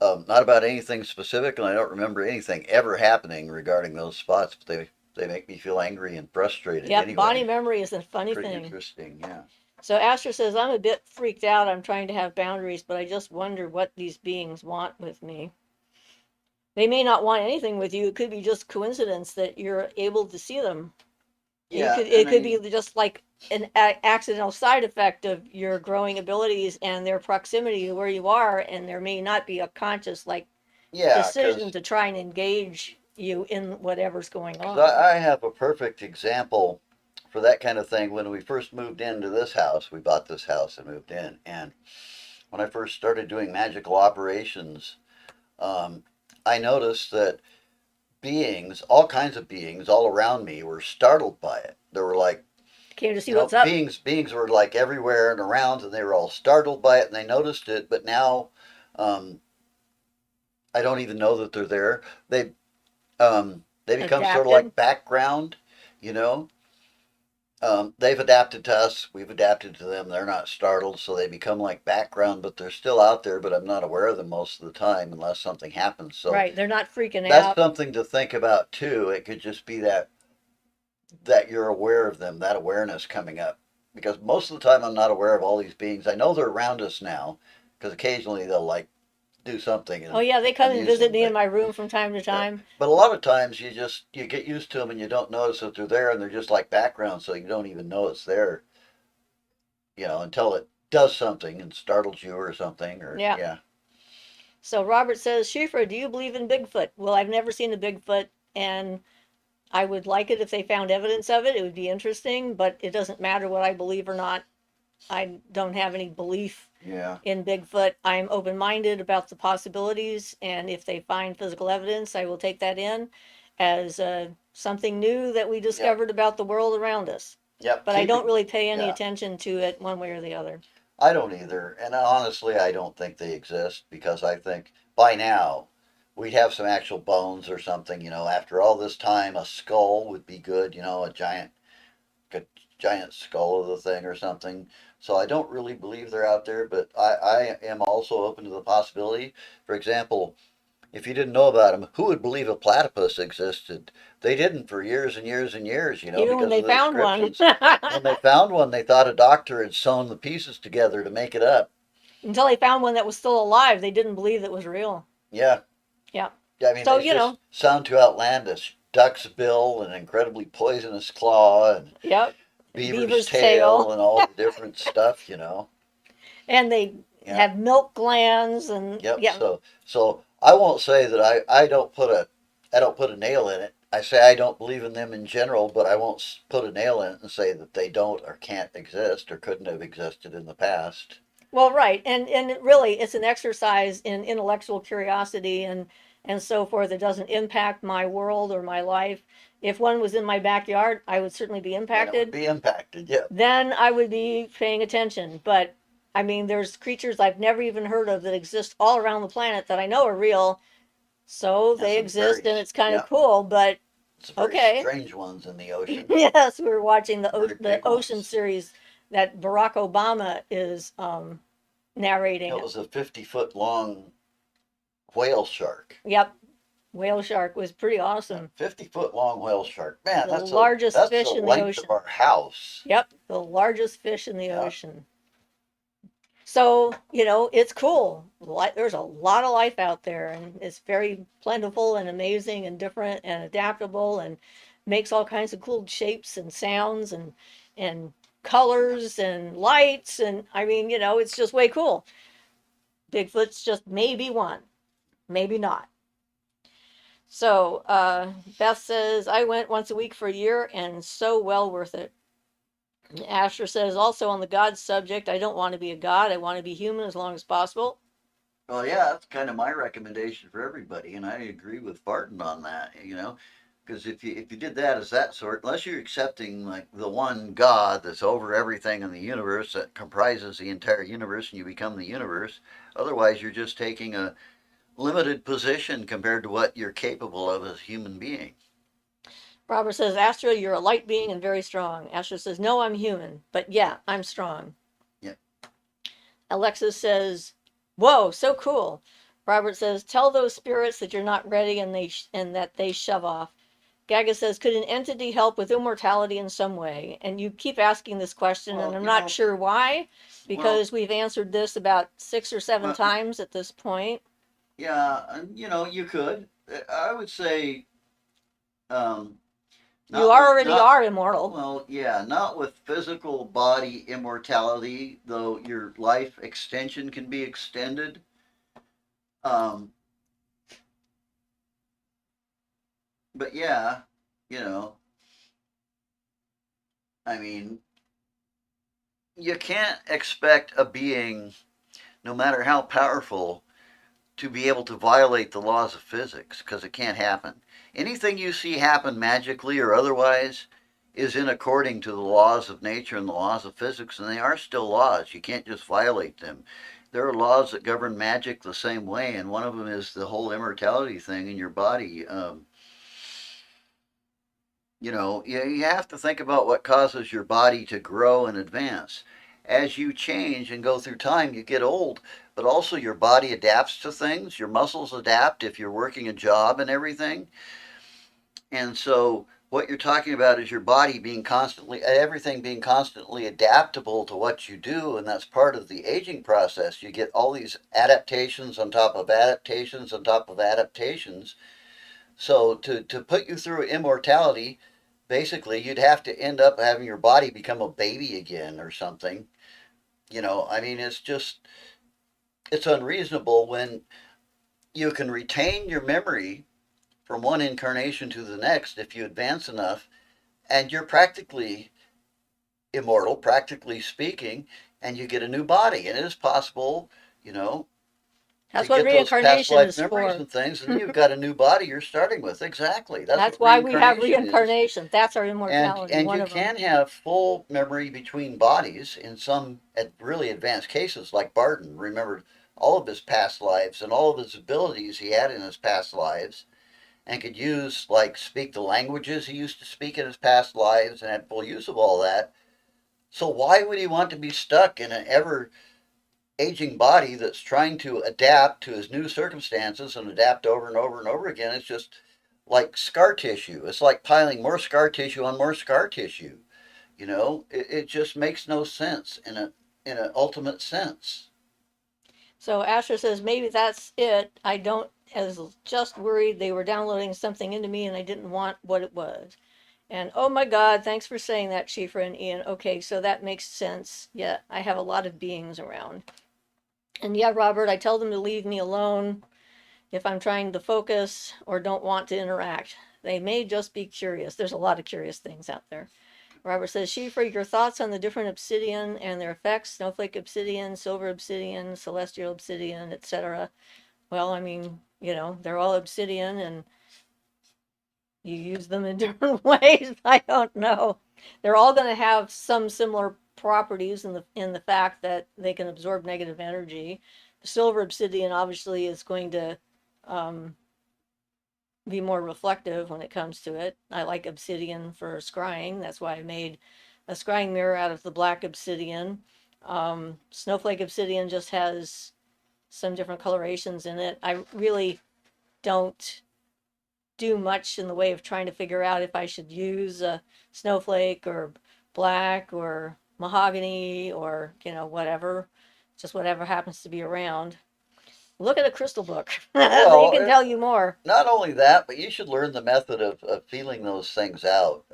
not about anything specific, and I don't remember anything ever happening regarding those spots. But they make me feel angry and frustrated Yep, body anyway. memory is a funny Pretty thing. interesting, yeah. So Astor says, I'm a bit freaked out. I'm trying to have boundaries, but I just wonder what these beings want with me. They may not want anything with you. It could be just coincidence that you're able to see them. Yeah, It and could be just like an accidental side effect of your growing abilities and their proximity to where you are, and there may not be a conscious like yeah, decision to try and engage you in whatever's going because on. I have a perfect example for that kind of thing. When we first moved into this house, we bought this house and moved in, and when I first started doing magical operations, um, I noticed that beings, all kinds of beings, all around me were startled by it. They were like, Came to see what's up. beings were like everywhere and around, and they were all startled by it, and they noticed it. But now, um, I don't even know that they're there. They become sort of Adapted. like background, you know. They've adapted to us. We've adapted to them. They're not startled, so they become like background, but they're still out there. But I'm not aware of them most of the time unless something happens. So Right. They're not freaking that's out. something to think about too. It could just be that you're aware of them, that awareness coming up. Because most of the time, I'm not aware of all these beings. I know they're around us now, because occasionally they'll like do something Oh yeah, they come and visit amusing. me in my room from time to time. But a lot of times, you get used to them and you don't notice that they're there, and they're just like background, so you don't even know it's there. Until it does something and startles you or something, or Yeah. yeah. So Robert says, Siofra, do you believe in Bigfoot? Well, I've never seen a Bigfoot, and I would like it if they found evidence of it. It would be interesting, but it doesn't matter what I believe or not. I don't have any belief Yeah. in Bigfoot. I'm open minded about the possibilities, and if they find physical evidence, I will take that in as something new that we Yep. discovered about the world around us. Yep. But I don't really pay any Yeah. attention to it one way or the other. I don't either. And honestly, I don't think they exist because I think by now we'd have some actual bones or something. After all this time, a skull would be good. A giant skull of the thing or something. So I don't really believe they're out there, but I am also open to the possibility. For example, if you didn't know about them, who would believe a platypus existed? They didn't for years and years and years, Even when because they of the found one. descriptions. When they found one, they thought a doctor had sewn the pieces together to make it up. Until they found one that was still alive, they didn't believe it was real. Yeah. Yeah. I mean, So, they you just know, sound too outlandish. Duck's bill and incredibly poisonous claw and yep. beaver's Beaver's tail. tail and all the different stuff, you know. And they Yeah. have milk glands and Yep. yeah. So I won't say that I don't put a nail in it. I say I don't believe in them in general, but I won't put a nail in it and say that they don't or can't exist or couldn't have existed in the past. Well, right. And it really it's an exercise in intellectual curiosity and so forth. It doesn't impact my world or my life. If one was in my backyard, I would certainly be Then it would impacted. be impacted. Yeah. Then I would be paying attention. But I mean, there's creatures I've never even heard of that exist all around the planet that I know are real. So And they some exist very and it's kind of yeah, cool. But some very okay. strange ones in the ocean. Yes, we were watching Very the big ocean ones. series that Barack Obama is narrating. It was a 50-foot long whale shark. Yep, whale shark was pretty A awesome. 50-foot long whale shark. Man, The largest that's the fish in the length of ocean. our house. Yep, the largest fish in the Yeah. ocean. So, you know, it's cool. There's a lot of life out there, and it's very plentiful and amazing and different and adaptable and makes all kinds of cool shapes and sounds and colors and lights. And I mean, you know, it's just way cool. Bigfoot's just maybe one, maybe not. So Beth says, I went once a week for a year and so well worth it. Asher says, also on the God subject, I don't want to be a God. I want to be human as long as possible. Well, yeah, that's kind of my recommendation for everybody, and I agree with Barton on that. You know, because if you did that as that sort, unless you're accepting like the one God that's over everything in the universe that comprises the entire universe, and you become the universe, otherwise you're just taking a limited position compared to what you're capable of as a human being. Robert says, Astra, you're a light being and very strong. Astra says, no, I'm human, but yeah, I'm strong. Yeah. Alexis says, whoa, so cool. Robert says, tell those spirits that you're not ready and that they shove off. Gaga says, could an entity help with immortality in some way? And you keep asking this question, and Well, I'm you not know, sure why, well, because we've answered this about 6 or 7 well, times at this point. yeah, you know, you could. I would say, um, You not with already not are immortal. well, yeah, not with physical body immortality, though your life extension can be extended. Um, but yeah, you know, I mean, you can't expect a being, no matter how powerful, to be able to violate the laws of physics because it can't happen. Anything you see happen magically or otherwise is in according to the laws of nature and the laws of physics, and they are still laws. You can't just violate them. There are laws that govern magic the same way, and one of them is the whole immortality thing in your body. You know, you have to think about what causes your body to grow and advance. As you change and go through time, you get old, but also your body adapts to things. Your muscles adapt if you're working a job and everything. And so, what you're talking about is your body being constantly, everything being constantly adaptable to what you do, and that's part of the aging process. You get all these adaptations on top of adaptations on top of adaptations. So, to put you through immortality, basically you'd have to end up having your body become a baby again or something. You know, I mean, it's unreasonable when you can retain your memory from one incarnation to the next if you advance enough, and you're practically immortal, practically speaking, and you get a new body. And it is possible, you know, to That's what get those past reincarnation life is memories for. and things, and you've got a new body you're starting with. Exactly. That's That's what why we have reincarnation is. reincarnation. That's our and immortality, and one you of them. can have full memory between bodies in some really advanced cases, like Barton remembered all of his past lives and all of his abilities he had in his past lives, and could use like speak the languages he used to speak in his past lives and had full use of all that. So why would he want to be stuck in an ever aging body that's trying to adapt to his new circumstances and adapt over and over and over again? It's just like scar tissue. It's like piling more scar tissue on more scar tissue. You know, it just makes no sense in an ultimate sense. So Asher says maybe that's it. I don't as just worried they were downloading something into me and I didn't want what it was. And oh my God, thanks for saying that, Siofra and Ian. Okay, so that makes sense. Yeah, I have a lot of beings around. And yeah, Robert, I tell them to leave me alone if I'm trying to focus or don't want to interact. They may just be curious. There's a lot of curious things out there. Robert says, Siofra, your thoughts on the different obsidian and their effects, snowflake obsidian, silver obsidian, celestial obsidian, etc. Well, I mean, they're all obsidian and you use them in different ways. I don't know. They're all going to have some similar properties in the fact that they can absorb negative energy. The silver obsidian obviously is going to um, be more reflective when it comes to it. I like obsidian for scrying. That's why I made a scrying mirror out of the black obsidian. Snowflake obsidian just has some different colorations in it. I really don't do much in the way of trying to figure out if I should use a snowflake or black or mahogany or, whatever, just whatever happens to be around. Look at a crystal book. They Well, can tell you more. not only that, but you should learn the method of feeling those things out.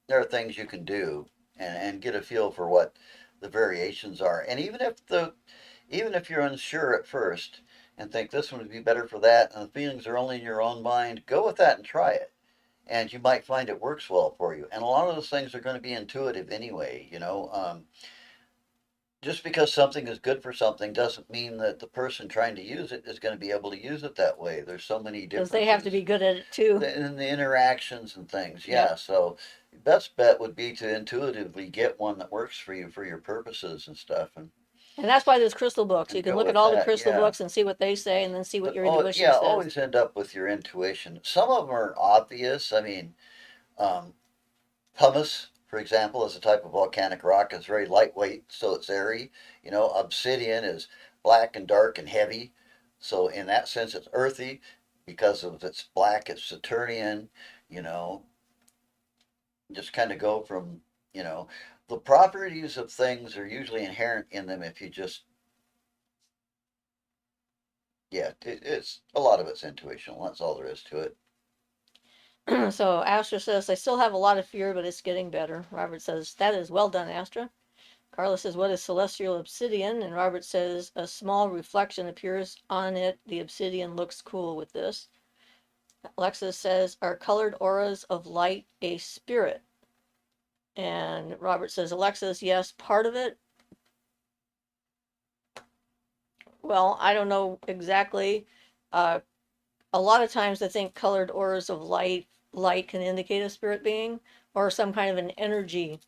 There are things you can do and get a feel for what the variations are. And even if you're unsure at first and think this one would be better for that, and the feelings are only in your own mind, go with that and try it. And you might find it works well for you. And a lot of those things are going to be intuitive anyway. Just because something is good for something doesn't mean that the person trying to use it is going to be able to use it that way. There's so many Because they have to differences be good at it too. in the interactions and things. Yeah, Yep. so best bet would be to intuitively get one that works for you for your purposes and stuff, And that's why there's crystal books. You and can go look at with all the that. crystal Yeah. books and see what they say and then see what But your oh intuition yeah, says. always end up with your intuition. Some of them are obvious. I mean, um, pumice, for example, is a type of volcanic rock. It's very lightweight, so it's airy. Obsidian is black and dark and heavy, so in that sense, it's earthy. Because of its black, it's Saturnian. You know, just kind of go from you know the properties of things are usually inherent in them if you just yeah it's a lot of it's intuitional. That's all there is to it. So Astra says, I still have a lot of fear, but it's getting better. Robert says, that is well done, Astra. Carla says, what is celestial obsidian? And Robert says, a small reflection appears on it. The obsidian looks cool with this. Alexis says, are colored auras of light a spirit? And Robert says, Alexis, yes, part of it. Well, I don't know exactly. Uh, a lot of times I think colored auras of light can indicate a spirit being or some kind of an energy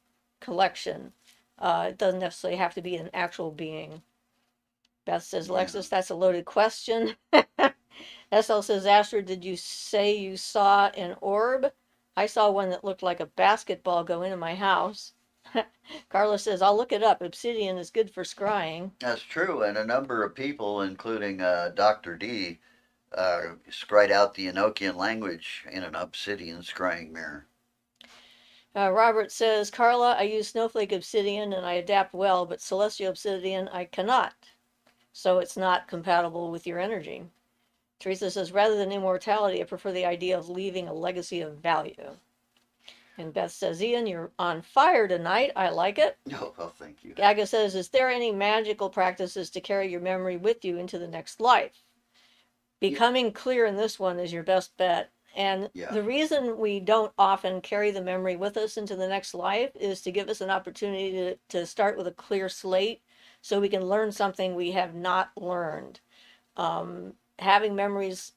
collection. It doesn't necessarily have to be an actual being. Beth says, Yeah. Alexis, that's a loaded question. SL says, Astrid, did you say you saw an orb? I saw one that looked like a basketball go into my house. Carla says, I'll look it up. Obsidian is good for scrying. That's true, and a number of people, including Dr. D, scried out the Enochian language in an obsidian scrying mirror. Robert says, Carla, I use snowflake obsidian and I adapt well, but celestial obsidian I cannot. So it's not compatible with your energy. Teresa says, rather than immortality, I prefer the idea of leaving a legacy of value. And Beth says, Ian, you're on fire tonight. I like it. Oh, well, thank you. Gaga says, is there any magical practices to carry your memory with you into the next life? Becoming clear in this one is your best bet. And Yeah. the reason we don't often carry the memory with us into the next life is to give us an opportunity to start with a clear slate so we can learn something we have not learned. Having memories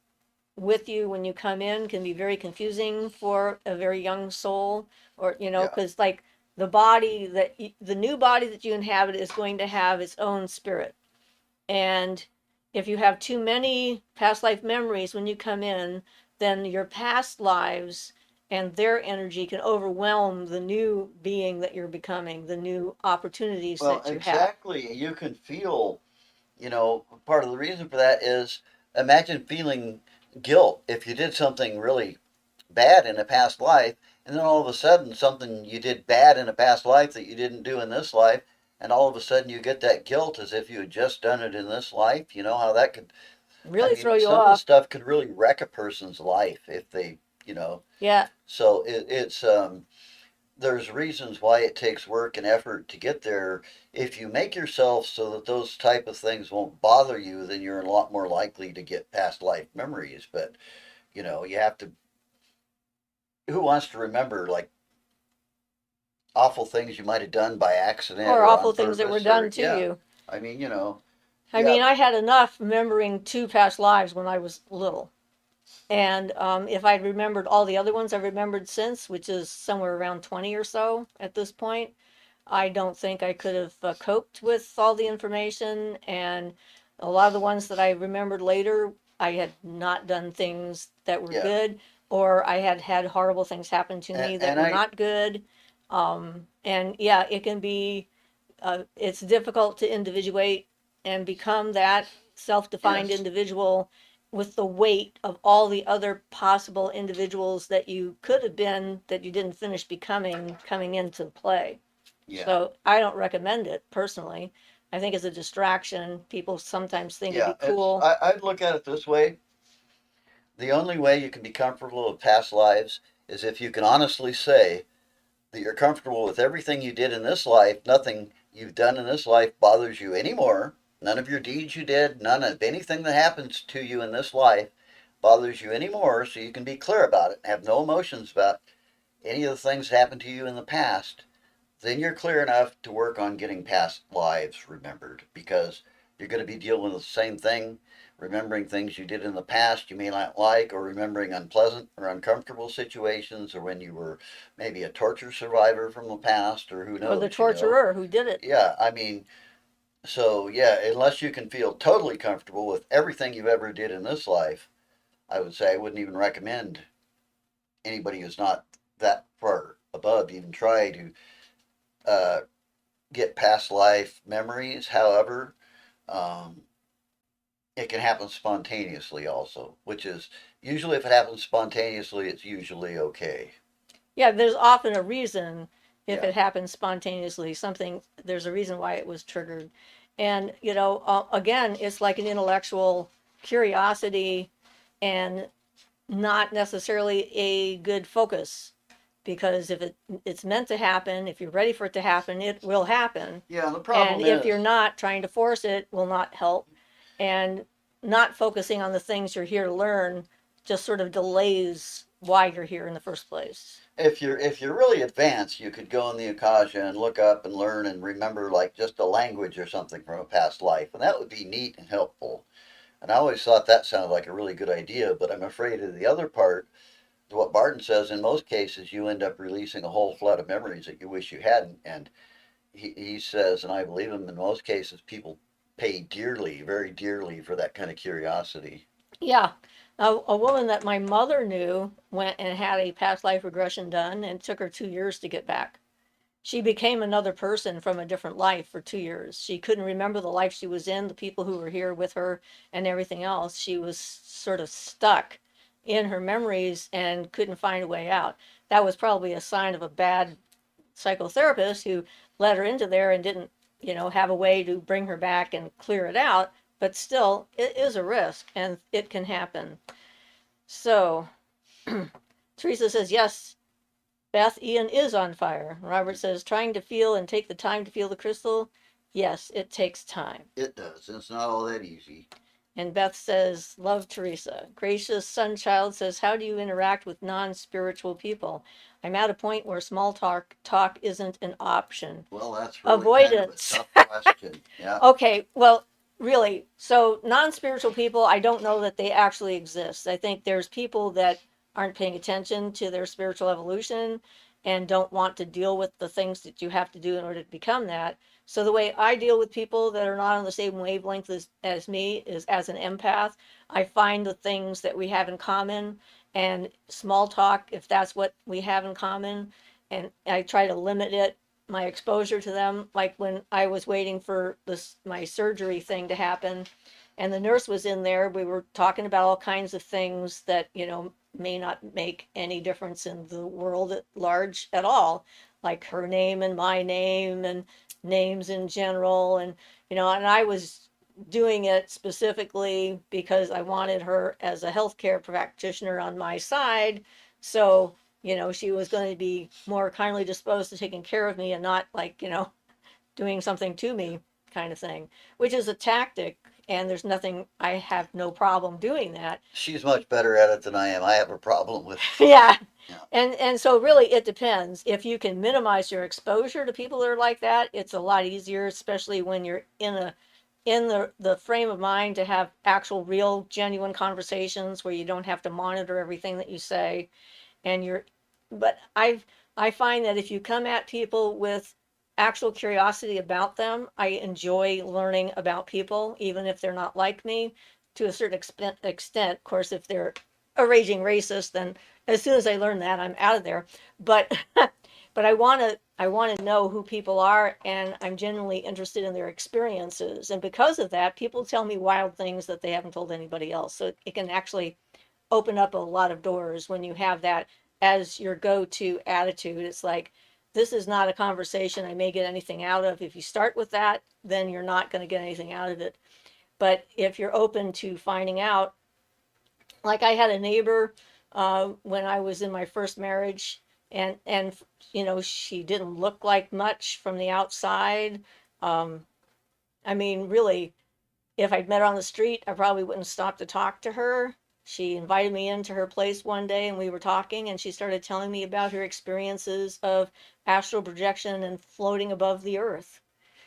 with you when you come in can be very confusing for a very young soul, or Yeah. because like the new body that you inhabit is going to have its own spirit, and if you have too many past life memories when you come in, then your past lives and their energy can overwhelm the new being that you're becoming, the new opportunities Well, that you have. exactly. You can feel, part of the reason for that is imagine feeling guilt if you did something really bad in a past life, and then all of a sudden something you did bad in a past life that you didn't do in this life, and all of a sudden you get that guilt as if you had just done it in this life. You know how that could, I Really mean, throw you some of the off. stuff could really wreck a person's life if they, you know. Yeah. So it's there's reasons why it takes work and effort to get there. If you make yourself so that those type of things won't bother you, then you're a lot more likely to get past life memories. But you have to. Who wants to remember like awful things you might have done by accident Or or on awful things that were purpose? done Or to yeah, you. I mean, I yeah, mean, I had enough remembering two past lives when I was little. And if I'd remembered all the other ones I've remembered since, which is somewhere around 20 or so at this point, I don't think I could have coped with all the information. And a lot of the ones that I remembered later, I had not done things that were yeah, good, or I had had horrible things happen to and me that and were I not good. And yeah, it can be, it's difficult to individuate and become that self-defined yes, individual with the weight of all the other possible individuals that you could have been that you didn't finish becoming coming into play. yeah, So I don't recommend it personally. I think it's a distraction. People sometimes think it'd yeah. be It's cool. I'd look at it this way. The only way you can be comfortable with past lives is if you can honestly say that you're comfortable with everything you did in this life. Nothing you've done in this life bothers you anymore. None of your deeds you did, none of anything that happens to you in this life bothers you anymore. So you can be clear about it and have no emotions about any of the things that happened to you in the past. Then you're clear enough to work on getting past lives remembered because you're going to be dealing with the same thing, remembering things you did in the past you may not like, or remembering unpleasant or uncomfortable situations, or when you were maybe a torture survivor from the past, or who Or the knows. torturer who did it. Yeah, I mean, so yeah, unless you can feel totally comfortable with everything you ever did in this life, I would say I wouldn't even recommend anybody who's not that far above even try to uh, get past life memories. However, um, it can happen spontaneously also, which is usually if it happens spontaneously, it's usually okay. Yeah, there's often a reason if Yeah, it happens spontaneously, something, there's a reason why it was triggered. And, again, it's like an intellectual curiosity and not necessarily a good focus. Because if it's meant to happen, if you're ready for it to happen, it will happen. yeah. The And problem if is, you're not, trying to force it will not help. And not focusing on the things you're here to learn just sort of delays why you're here in the first place. if you're really advanced, you could go in the Akasha and look up and learn and remember like just a language or something from a past life, and that would be neat and helpful. And I always thought that sounded like a really good idea, but I'm afraid of the other part. What Barton says, in most cases, you end up releasing a whole flood of memories that you wish you hadn't. And he says, and I believe him, in most cases, people pay dearly, very dearly, for that kind of curiosity. Yeah. A woman that my mother knew went and had a past life regression done, and it took her 2 years to get back. She became another person from a different life for 2 years. She couldn't remember the life she was in, the people who were here with her, and everything else. She was sort of stuck in her memories and couldn't find a way out. That was probably a sign of a bad psychotherapist who led her into there and didn't, have a way to bring her back and clear it out. But still, it is a risk and it can happen. So, Teresa says, yes, Beth, Ian is on fire. Robert says, trying to feel and take the time to feel the crystal. Yes, it takes time. It does. It's not all that easy. And Beth says, love Teresa. Gracious Sunchild says, how do you interact with non spiritual people? I'm at a point where small talk isn't an option. Well, that's really kind of a Avoidance. tough question. Yeah. Okay, well, really, so non-spiritual people, I don't know that they actually exist. I think there's people that aren't paying attention to their spiritual evolution and don't want to deal with the things that you have to do in order to become that. So the way I deal with people that are not on the same wavelength as me is as an empath. I find the things that we have in common and small talk, if that's what we have in common, and I try to limit it, my exposure to them. Like when I was waiting for this my surgery thing to happen, and the nurse was in there, we were talking about all kinds of things that may not make any difference in the world at large at all. like her name and my name and names in general. And, and I was doing it specifically because I wanted her as a healthcare practitioner on my side. So, she was going to be more kindly disposed to taking care of me and not like, doing something to me kind of thing, which is a tactic. And there's nothing, I have no problem doing that. She's much better at it than I am. I have a problem with. Yeah. Yeah. And so really it depends. If you can minimize your exposure to people that are like that, it's a lot easier, especially when you're in the frame of mind to have actual real genuine conversations where you don't have to monitor everything that you say. And you're but I find that if you come at people with actual curiosity about them, I enjoy learning about people even if they're not like me to a certain extent. Of course, if they're a raging racist, then as soon as I learn that, I'm out of there. But but I want to know who people are, and I'm genuinely interested in their experiences, and because of that, people tell me wild things that they haven't told anybody else. So it can actually open up a lot of doors when you have that as your go-to attitude. It's like, this is not a conversation I may get anything out of. If you start with that, then you're not going to get anything out of it. But if you're open to finding out, like I had a neighbor when I was in my first marriage, and she didn't look like much from the outside. Um, I mean, really, if I'd met her on the street, I probably wouldn't stop to talk to her. She invited me into her place one day and we were talking, and she started telling me about her experiences of astral projection and floating above the earth,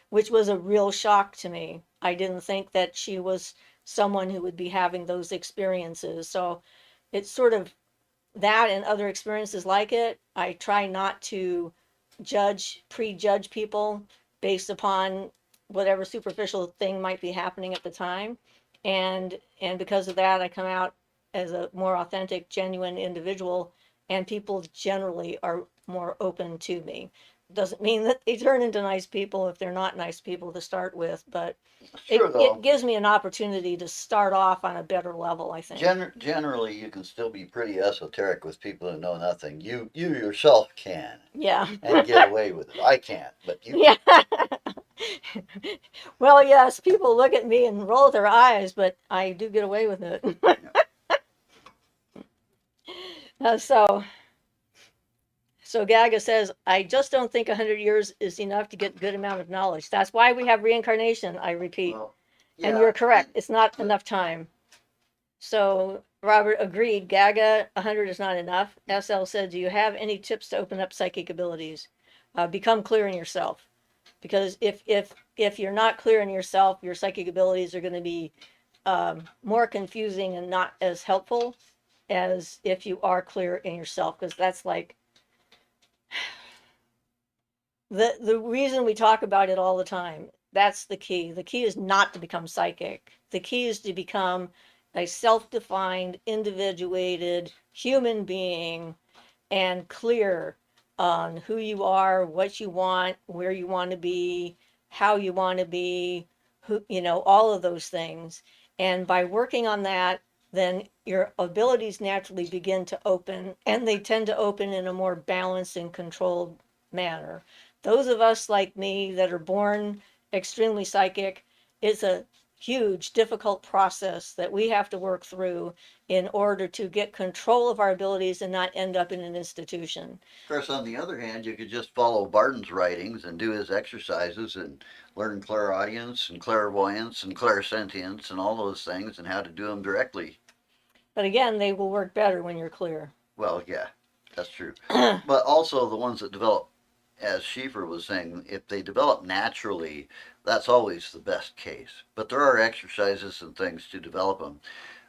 which was a real shock to me. I didn't think that she was someone who would be having those experiences. So it's sort of that and other experiences like it. I try not to prejudge people based upon whatever superficial thing might be happening at the time. And because of that, I come out as a more authentic, genuine individual, and people generally are more open to me. Doesn't mean that they turn into nice people if they're not nice people to start with, but It's it, true it though. gives me an opportunity to start off on a better level, I think. Generally, you can still be pretty esoteric with people who know nothing. You yourself can, Yeah. and get away with it. I can't, but you can. Yeah. Well, yes, people look at me and roll their eyes, but I do get away with it. Yeah. So Gaga says, I just don't think 100 years is enough to get a good amount of knowledge. That's why we have reincarnation, I repeat. Well, And yeah, you're correct. It's not but enough time. So Robert agreed. Gaga, 100 is not enough. SL said, do you have any tips to open up psychic abilities? Become clear in yourself. Because if you're not clear in yourself, your psychic abilities are going to be more confusing and not as helpful as if you are clear in yourself, because that's like the reason we talk about it all the time. That's the key. The key is not to become psychic. The key is to become a self-defined, individuated human being and clear on who you are, what you want, where you want to be, how you want to be, all of those things. And by working on that, then your abilities naturally begin to open, and they tend to open in a more balanced and controlled manner. Those of us like me that are born extremely psychic, it's a huge, difficult process that we have to work through in order to get control of our abilities and not end up in an institution. of course, on the other hand, you could just follow Barton's writings and do his exercises and learn clairaudience and clairvoyance and clairsentience and all those things and how to do them directly. But again, they will work better when you're clear. Well, yeah, that's true. But also the ones that develop, as Siofra was saying, if they develop naturally, that's always the best case. But there are exercises and things to develop them.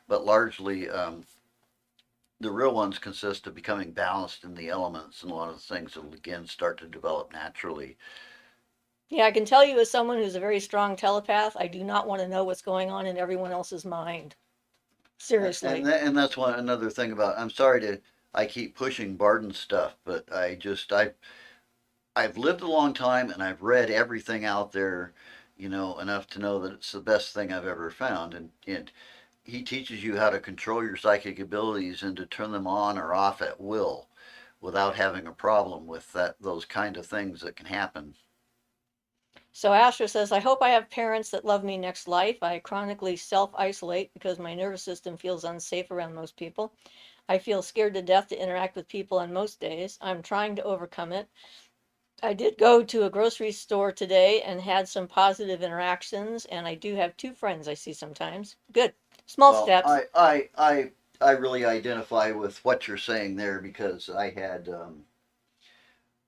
But largely, the real ones consist of becoming balanced in the elements, and a lot of the things will again start to develop naturally. Yeah, I can tell you as someone who's a very strong telepath, I do not want to know what's going on in everyone else's mind. Seriously. And that's one another thing about. I'm sorry to I keep pushing Barden stuff, but I've lived a long time and I've read everything out there, enough to know that it's the best thing I've ever found. And he teaches you how to control your psychic abilities and to turn them on or off at will. without having a problem with those kind of things that can happen. So Asher says, I hope I have parents that love me next life. I chronically self-isolate because my nervous system feels unsafe around most people. I feel scared to death to interact with people on most days. I'm trying to overcome it. I did go to a grocery store today and had some positive interactions, and I do have two friends I see sometimes. Good. Small Well, steps. I really identify with what you're saying there because I had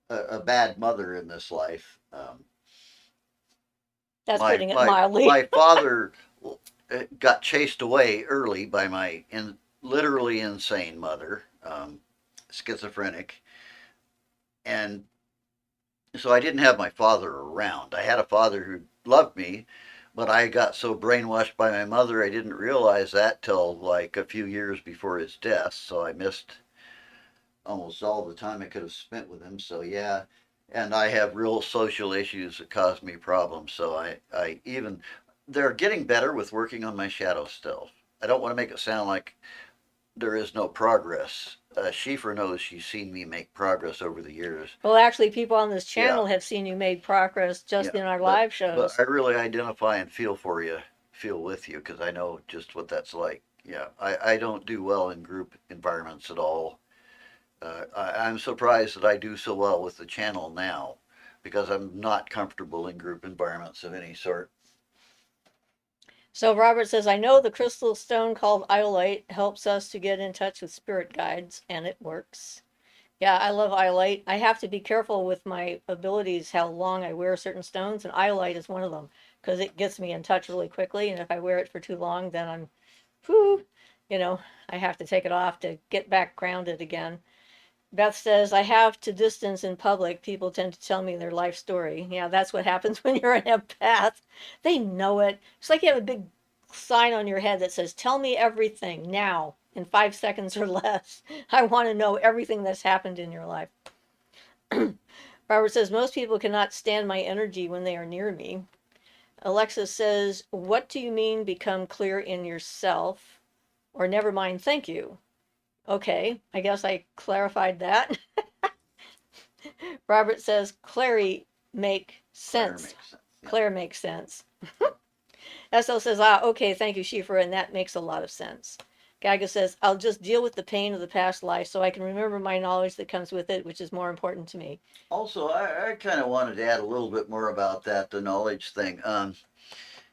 a bad mother in this life. That's My putting it my mildly. my father got chased away early by my literally insane mother, schizophrenic, and so I didn't have my father around. I had a father who loved me, but I got so brainwashed by my mother I didn't realize that till like a few years before his death. So I missed almost all the time I could have spent with him. So yeah, and I have real social issues that cause me problems. So I even they're getting better with working on my shadow self. I don't want to make it sound like there is no progress. Siofra knows she's seen me make progress over the years. Well, actually, people on this Yeah, channel have seen you made progress yeah, just in our but live but shows. I really identify and feel for you, feel with you because I know just what that's like. Yeah, I don't do well in group environments at all. I'm surprised that I do so well with the channel now because I'm not comfortable in group environments of any sort. So Robert says, I know the crystal stone called iolite helps us to get in touch with spirit guides, and it works. Yeah, I love iolite. I have to be careful with my abilities, how long I wear certain stones, and iolite is one of them because it gets me in touch really quickly. And if I wear it for too long, then I'm, whoo, you know, I have to take it off to get back grounded again. Beth says, I have to distance in public. People tend to tell me their life story. Yeah, that's what happens when you're an empath. They know it. It's like you have a big sign on your head that says, tell me everything now in 5 seconds or less. I want to know everything that's happened in your life. Robert says, most people cannot stand my energy when they are near me. Alexis says, what do you mean become clear in yourself? Or never mind, thank you. Okay, I guess I clarified that. Robert says, Clary make Claire sense. makes sense. Yeah. Claire makes sense. Estelle says, ah, okay, thank you, Schieffer, and that makes a lot of sense. Gaga says, I'll just deal with the pain of the past life so I can remember my knowledge that comes with it, which is more important to me. Also, I kind of wanted to add a little bit more about that, the knowledge thing.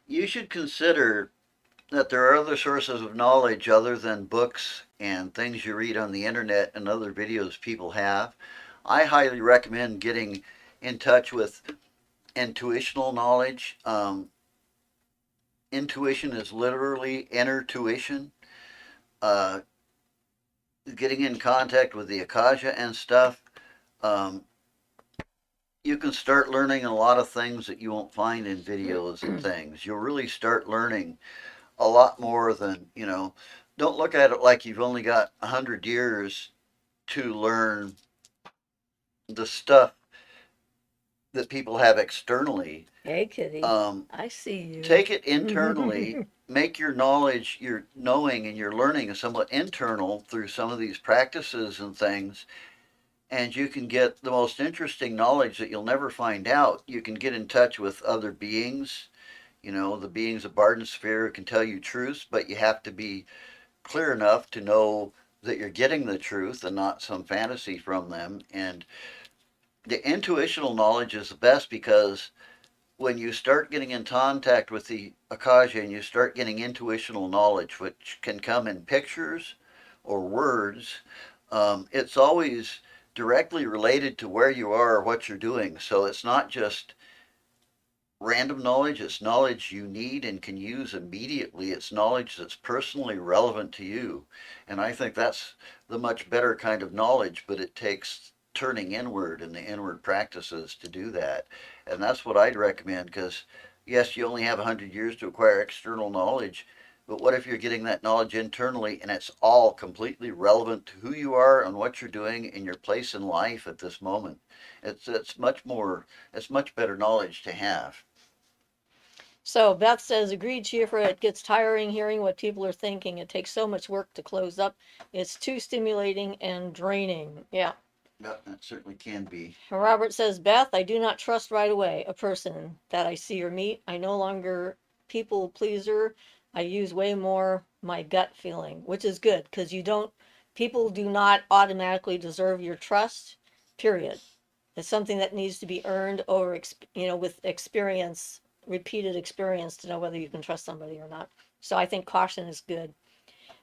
You should consider that there are other sources of knowledge other than books and things you read on the internet and other videos people have. I highly recommend getting in touch with intuitional knowledge. Intuition is literally inner tuition. Uh, Getting in contact with the Akasha and stuff, um, you can start learning a lot of things that you won't find in videos and things. You'll really start learning a lot more than, don't look at it like you've only got 100 years to learn the stuff that people have externally. Hey, kitty, Um, I see Take it internally, you. make your knowledge, your knowing, and your learning somewhat internal through some of these practices and things. And you can get the most interesting knowledge that you'll never find out. You can get in touch with other beings, the beings of Barden Sphere can tell you truths, but you have to be clear enough to know that you're getting the truth and not some fantasy from them. And the intuitional knowledge is the best because when you start getting in contact with the Akasha and you start getting intuitional knowledge, which can come in pictures or words, it's always directly related to where you are or what you're doing. So it's not just random knowledge, it's knowledge you need and can use immediately. It's knowledge that's personally relevant to you. And I think that's the much better kind of knowledge, but it takes turning inward and the inward practices to do that. And that's what I'd recommend because, yes, you only have 100 years to acquire external knowledge. But what if you're getting that knowledge internally and it's all completely relevant to who you are and what you're doing in your place in life at this moment? It's much better knowledge to have. So Beth says, agreed, Schieffer. It gets tiring hearing what people are thinking. It takes so much work to close up. It's too stimulating and draining. Yeah. Yep, that certainly can be. Robert says, Beth, I do not trust right away a person that I see or meet. I no longer people pleaser. I use way more my gut feeling, which is good because people do not automatically deserve your trust, period. It's something that needs to be earned over, with experience, repeated experience to know whether you can trust somebody or not. So I think caution is good.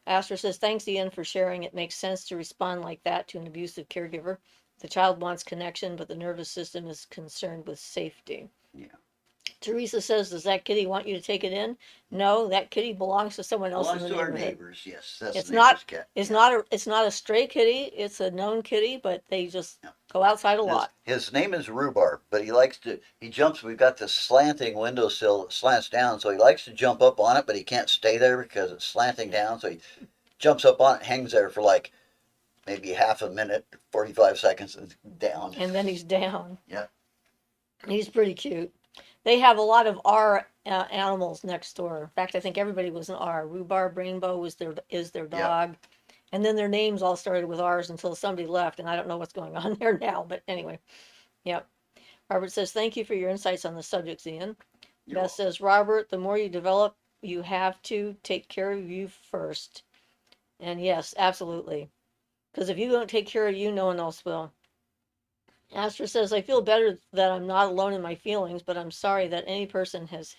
Astor says, thanks, Ian, for sharing. It makes sense to respond like that to an abusive caregiver. The child wants connection, but the nervous system is concerned with safety. Yeah. Teresa says, does that kitty want you to take it in? No, that kitty belongs to someone else in Belongs the to our neighborhood. neighbors. Yes, that's It's the neighbor's not cat. it's Yeah. not a it's not a stray kitty, it's a known kitty, but they just Yeah. go outside a His, lot. his name is Rhubarb, but he jumps. We've got this slanting windowsill that slants down, so he likes to jump up on it, but he can't stay there because it's slanting down. So he jumps up on it, hangs there for like maybe half a minute, 45 seconds, and down. And then he's down. Yeah. He's pretty cute. They have a lot of R animals next door. In fact, I think everybody was an R. Rhubarb Rainbow is their Yep. dog, and then their names all started with R's until somebody left, and I don't know what's going on there now. But anyway, yep. Robert says, thank you for your insights on the subject, Ian. Beth says, Robert, the more you develop, you have to take care of you first. And yes, absolutely. Because if you don't take care of you, no one else will. Astor says, I feel better that I'm not alone in my feelings, but I'm sorry that any person has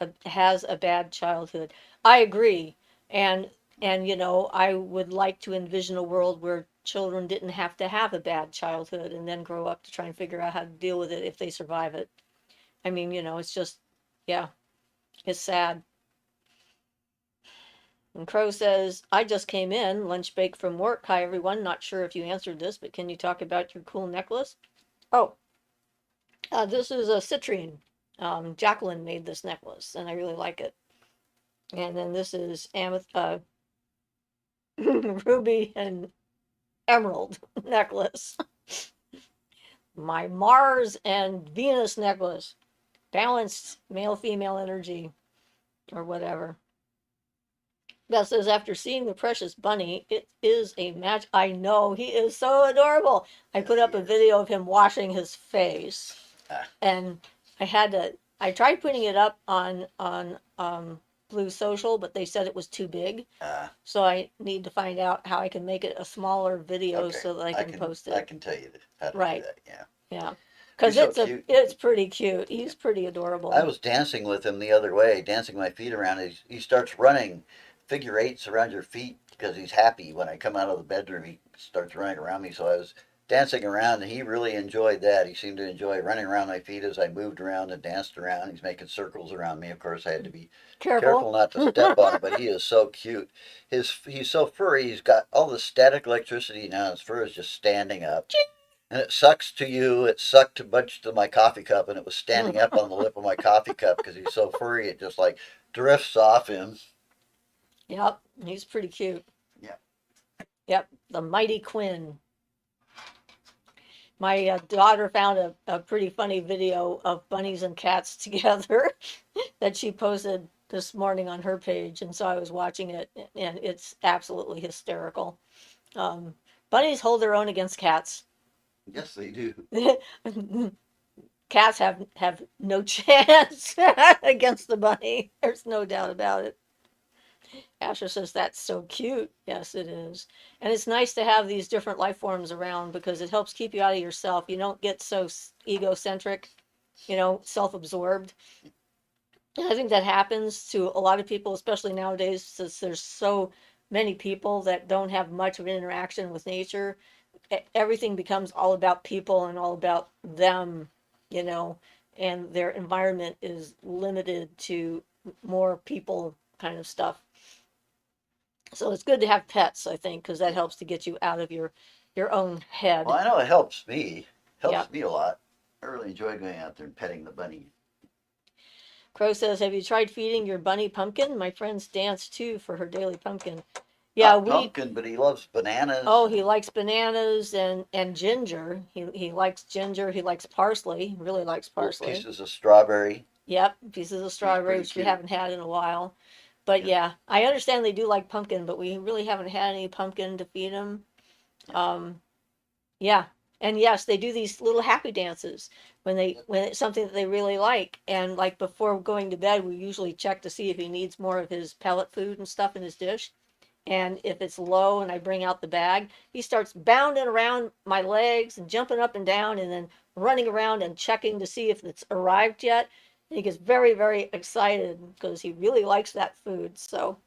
a bad childhood. I agree. And I would like to envision a world where children didn't have to have a bad childhood and then grow up to try and figure out how to deal with it if they survive it. I mean, it's just, yeah, it's sad. And Crow says, I just came in, lunch break from work. Hi, everyone. Not sure if you answered this, but can you talk about your cool necklace? Oh, this is a citrine. Jacqueline made this necklace, and I really like it. And then this is ruby and emerald necklace. My Mars and Venus necklace. Balanced male female energy, or whatever. Beth says, after seeing the precious bunny, it is a match. I know, he is so adorable. I put up a video of him washing his face, and I tried putting it up on Blue Social, but they said it was too big. So I need to find out how I can make it a smaller video Okay. so that I can post it. I can tell you how to do Right. that. Yeah. Yeah. Because He's so cute. it's pretty cute. He's pretty adorable. I was dancing with him the other way, dancing my feet around. He starts running figure eights around your feet because he's happy. When I come out of the bedroom, he starts running around me. So I was dancing around, and he really enjoyed that. He seemed to enjoy running around my feet as I moved around and danced around. He's making circles around me. Of course, I had to be careful not to step on him, but he is so cute. He's so furry. He's got all the static electricity now. His fur is just standing up. And it sucks to you. It sucked a bunch to my coffee cup, and it was standing up on the lip of my coffee cup because he's so furry. It just like drifts off him. Yep, he's pretty cute. Yep. Yep, the mighty Quinn. My daughter found a pretty funny video of bunnies and cats together that she posted this morning on her page, and so I was watching it, and it's absolutely hysterical. Bunnies hold their own against cats. Yes, they do. Cats have no chance against the bunny. There's no doubt about it. Asher says that's so cute. Yes, it is. And it's nice to have these different life forms around because it helps keep you out of yourself. You don't get so egocentric, self-absorbed. And I think that happens to a lot of people, especially nowadays, since there's so many people that don't have much of an interaction with nature. Everything becomes all about people and all about them, and their environment is limited to more people kind of stuff. So it's good to have pets, I think, because that helps to get you out of your own head. Well, I know it helps me. Yeah. Me a lot. I really enjoy going out there and petting the bunny. Crow says, have you tried feeding your bunny pumpkin? My friends dance too for her daily pumpkin. Yeah, Not pumpkin, but he loves bananas. Oh, he likes bananas and ginger. He likes ginger. He likes parsley. He really likes parsley. Pieces of strawberry. Yep, pieces of strawberry, which we haven't had in a while. But yeah, I understand they do like pumpkin, but we really haven't had any pumpkin to feed them. Yeah. And yes, they do these little happy dances when it's something that they really like. And like before going to bed, we usually check to see if he needs more of his pellet food and stuff in his dish. And if it's low and I bring out the bag, he starts bounding around my legs and jumping up and down and then running around and checking to see if it's arrived yet. And he gets very, very excited because he really likes that food. So,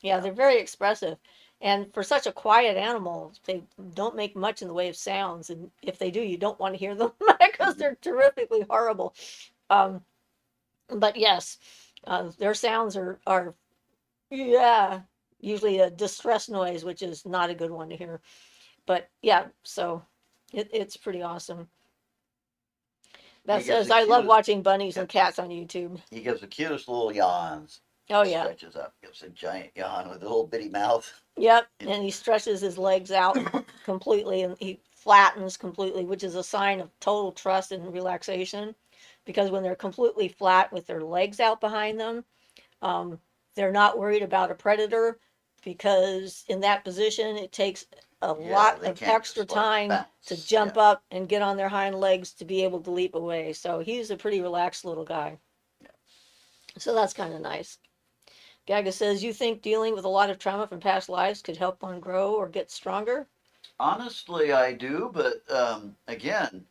yeah, Yeah. they're very expressive. And for such a quiet animal, they don't make much in the way of sounds. And if they do, you don't want to hear them because they're terrifically horrible. Um, but yes, their sounds are yeah, usually a distress noise, which is not a good one to hear. But yeah, so it's pretty awesome. That He gives says, the I love cutest. watching bunnies and cats on YouTube. He gives the cutest little yawns. Oh, yeah. Stretches up, gives a giant yawn with a little bitty mouth. Yep. And he stretches his legs out completely and he flattens completely, which is a sign of total trust and relaxation. Because when they're completely flat with their legs out behind them, Um, they're not worried about a predator because in that position, it takes a Yeah, lot they of can't extra just like time to bounce. jump Yeah. up and get on their hind legs to be able to leap away. So he's a pretty relaxed little guy. So that's kind of nice. Gaga says, you think dealing with a lot of trauma from past lives could help one grow or get stronger? Honestly, I do, but again,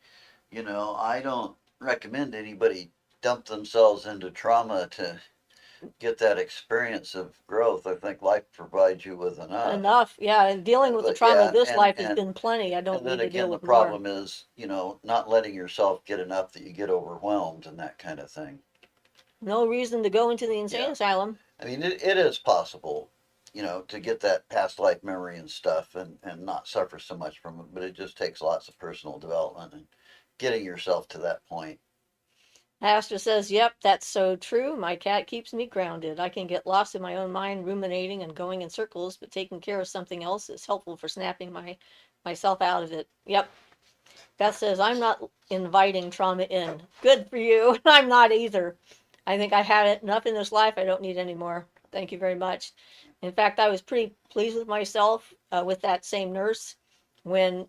I don't recommend anybody dump themselves into trauma to get that experience of growth. I think life provides you with enough. Enough. Yeah. And dealing with the But trauma of yeah, this and life has and been plenty. I don't and then need to deal again, the with more. problem is, not letting yourself get enough that you get overwhelmed and that kind of thing. No reason to go into the insane Yeah, asylum. I mean, it is possible, to get that past life memory and stuff and not suffer so much from it, but it just takes lots of personal development and getting yourself to that point. Astor says, yep, that's so true. My cat keeps me grounded. I can get lost in my own mind, ruminating and going in circles, but taking care of something else is helpful for snapping myself out of it. Yep. Beth says, I'm not inviting trauma in. Good for you. I'm not either. I think I had it enough in this life. I don't need any more. Thank you very much. In fact, I was pretty pleased with myself with that same nurse when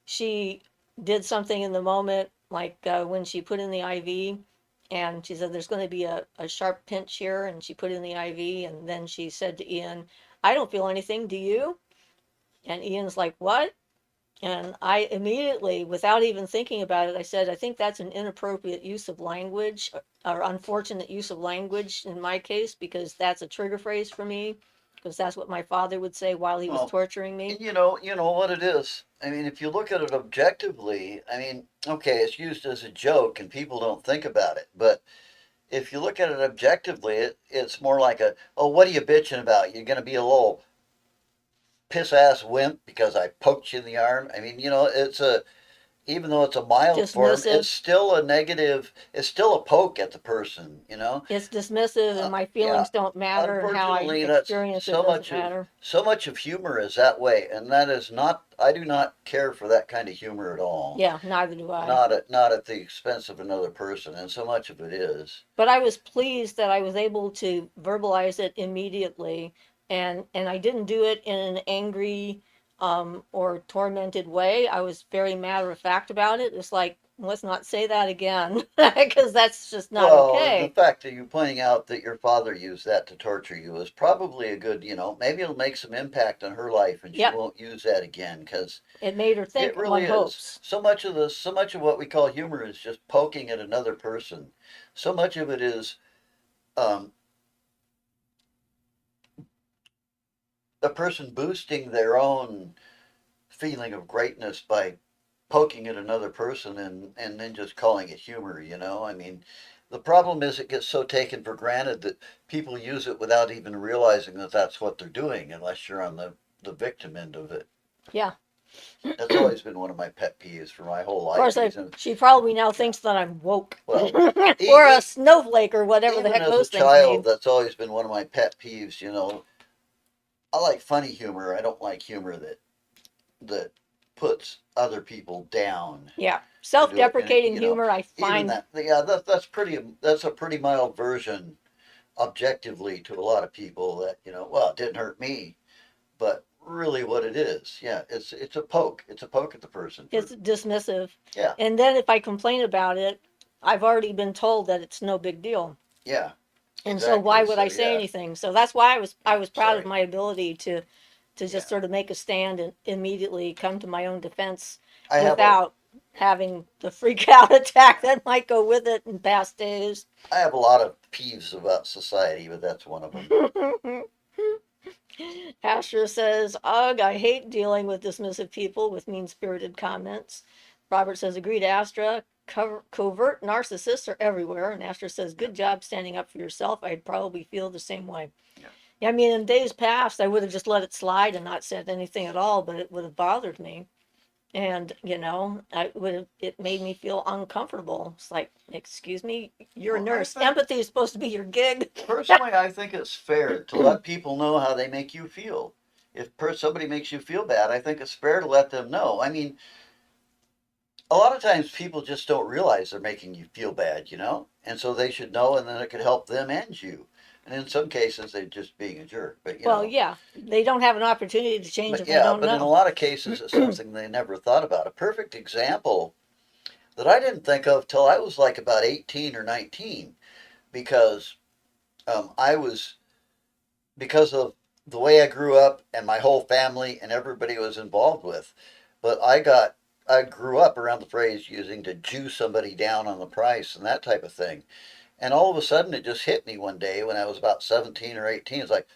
she did something in the moment, like when she put in the IV, and she said, "There's going to be a sharp pinch here," and she put in the IV, and then she said to Ian, "I don't feel anything. Do you?" And Ian's like, "What?" And I immediately, without even thinking about it, I said, I think that's an inappropriate use of language or unfortunate use of language in my case, because that's a trigger phrase for me, because that's what my father would say while he was Well, torturing me. and you know what it is. I mean, if you look at it objectively, I mean, okay, it's used as a joke and people don't think about it, but if you look at it objectively, it's more like oh, what are you bitching about? You're going to be a little piss ass wimp because I poked you in the arm. I mean, even though it's a mild form, it's Dismissive. still a negative. It's still a poke at the person. It's dismissive, and my Yeah. feelings don't matter, and how I Unfortunately, that's experience it so doesn't much of matter. so much of humor is that way, and that is not. I do not care for that kind of humor at all. Yeah, neither do I. Not at the expense of another person, and so much of it is. But I was pleased that I was able to verbalize it immediately, and I didn't do it in an angry or tormented way. I was very matter of fact about it. It's like, let's not say that again, because that's just not Well, and the okay. fact that you're pointing out that your father used that to torture you is probably a good, maybe it'll make some impact on her life and she Yep, won't use that again because it made her it think, one really is. hopes. So much of what we call humor is just poking at another person. So much of it is um, a person boosting their own feeling of greatness by poking at another person and then just calling it humor. I mean, the problem is it gets so taken for granted that people use it without even realizing that that's what they're doing, unless you're on the victim end of it. Yeah. That's always been one of my pet peeves for my whole Of life. course, she probably now Yeah. thinks that I'm woke Well, or a snowflake or whatever the even heck as a those things child, mean. that's always been one of my pet peeves. I like funny humor. I don't like humor that puts other people down. Yeah, To do it. self-deprecating humor, I Even find. that, yeah, that's a pretty mild version, objectively, to a lot of people. That well, it didn't hurt me, but really what it is. Yeah, it's a poke. It's a poke at the person. It's dismissive. Yeah, And then if I complain about it, I've already been told that it's no big deal. yeah, And so why exactly. would I So say yeah, anything? So that's why I yeah. was proud of Sorry. my ability to Yeah, just sort of make a stand and immediately come to my own defense I have a without having the freak out attack that might go with it in past days. I have a lot of peeves about society, but that's one of them. Asher says, ugh, I hate dealing with dismissive people with mean spirited comments. Robert says, agreed, Astra. Covert narcissists are everywhere. And Astra says, Yeah, good job standing up for yourself. I'd probably feel the same way. yeah. Yeah, I mean, in days past, I would have just let it slide and not said anything at all, but it would have bothered me. And, I would have, it made me feel uncomfortable. It's like, excuse me, you're a Well, I nurse. think Empathy is supposed to be your gig. personally, I think it's fair to let people know how they make you feel. If somebody makes you feel bad, I think it's fair to let them know. I mean, a lot of times people just don't realize they're making you feel bad, and so they should know, and then it could help them and you. And in some cases, they're just being a jerk, but Well, yeah, they don't have an opportunity to change But if they yeah, don't but in a know. lot of cases, it's something they never thought about. A perfect example that I didn't think of till I was like about 18 or 19, because I was because of the way I grew up and my whole family and everybody was involved with. But I grew up around the phrase using to Jew somebody down on the price and that type of thing. And all of a sudden, it just hit me one day when I was about 17 or 18. It's like,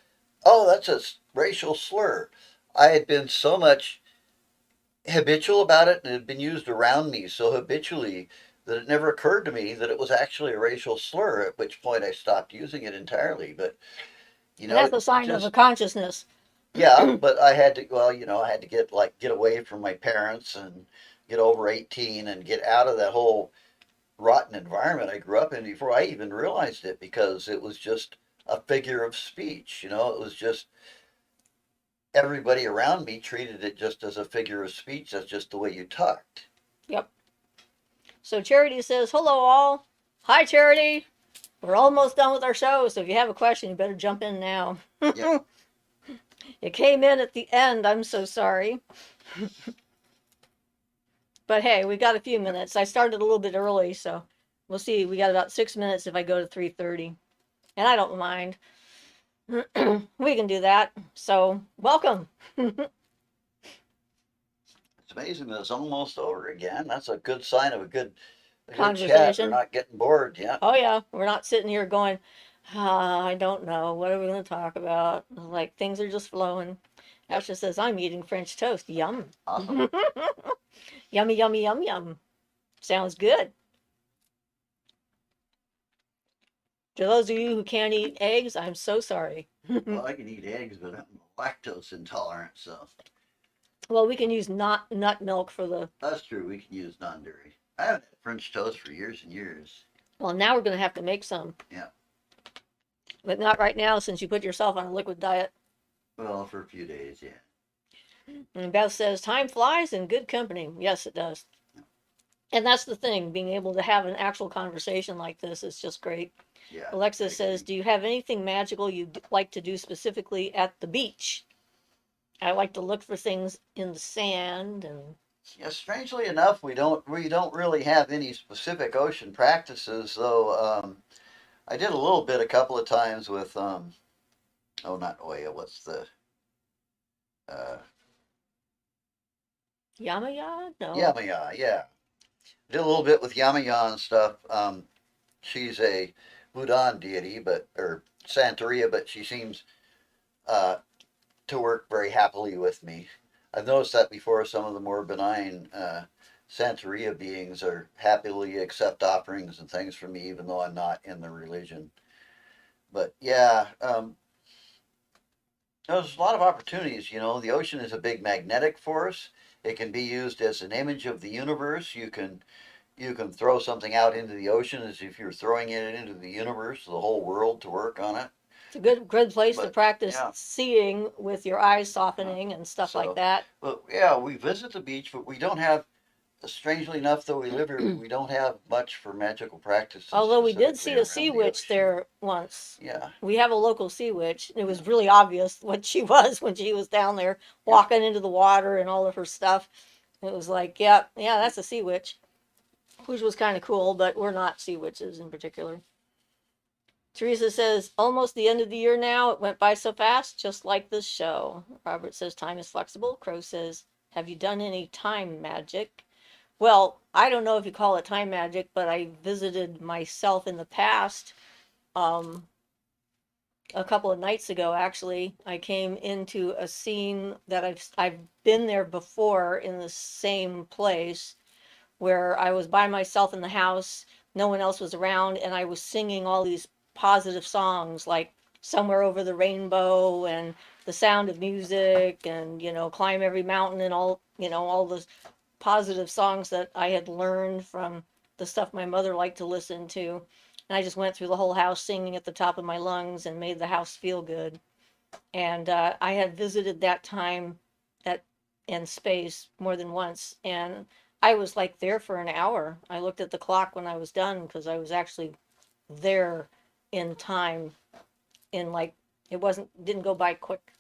oh, that's a racial slur. I had been so much habitual about it and it had been used around me so habitually that it never occurred to me that it was actually a racial slur, at which point I stopped using it entirely. But, And that's it a sign of a just, consciousness. yeah, but I had to, well, I had to get away from my parents and get over 18 and get out of that whole rotten environment I grew up in before I even realized it, because it was just a figure of speech. It was just everybody around me treated it just as a figure of speech. That's just the way you talked. Yep. So Charity says, hello all. Hi, Charity. We're almost done with our show, so if you have a question, you better jump in now. Yeah. It came in at the end. I'm so sorry. But hey, we got a few minutes. I started a little bit early, so we'll see. We got about 6 minutes if I go to 3:30. And I don't mind. We can do that. So, welcome. It's amazing that it's almost over again. That's a good sign of a good chat. We're Conversation. not getting bored yet. Oh, yeah. We're not sitting here going, I don't know. What are we going to talk about? Like, things are just flowing. Yep. Asha says, I'm eating French toast. Yum. Awesome. Yummy, yummy, yum, yum. Sounds good. To those of you who can't eat eggs, I'm so sorry. Well, I can eat eggs, but I'm lactose intolerant, so Well, we can use nut milk for the. that's true. We can use non-dairy. I haven't had French toast for years and years. Well, now we're going to have to make some. Yeah. But not right now since you put yourself on a liquid diet. Well, for a few days, yeah. And Beth says, time flies in good company. Yes, it does. And that's the thing, being able to have an actual conversation like this is just great. Yeah. Alexis says, do you have anything magical you'd like to do specifically at the beach? I like to look for things in the sand and Yeah, strangely enough, we don't really have any specific ocean practices, though. I did a little bit a couple of times with oh, not Oya. What's the uh, Yamaya? No. Yamaya? Yeah, did a little bit with Yamaya and stuff. She's a Buddhan deity, or Santeria, but she seems uh, to work very happily with me. I've noticed that before. Some of the more benign Santeria beings are happily accept offerings and things from me, even though I'm not in the religion. But yeah, there's a lot of opportunities. The ocean is a big magnetic force. It can be used as an image of the universe. You can throw something out into the ocean as if you're throwing it into the universe, the whole world to work on it. It's a good place to But practice yeah, seeing with your eyes uh, softening and stuff like so that. but yeah, we visit the beach, but we don't have Strangely enough, though we live here, we don't have much for magical practices Although we did specifically see a sea around the witch ocean. there once. Yeah, We have a local sea witch. It yeah, was really obvious what she was when she was down there yeah. walking into the water and all of her stuff. It was like, yeah, yeah, that's a sea witch, which was kind of cool, but we're not sea witches in particular. Teresa says, almost the end of the year now. It went by so fast, just like this show. Robert says, time is flexible. Crow says, have you done any time magic? Well, I don't know if you call it time magic, but I visited myself in the past. Um, a couple of nights ago, actually, I came into a scene that I've been there before in the same place where I was by myself in the house, no one else was around, and I was singing all these positive songs like Somewhere Over the Rainbow and The Sound of Music and, Climb Every Mountain and all the positive songs that I had learned from the stuff my mother liked to listen to. And I just went through the whole house singing at the top of my lungs and made the house feel good. And I had visited that time that and space more than once, and I was like there for an hour. I looked at the clock when I was done because I was actually there in time. In like it didn't go by quick.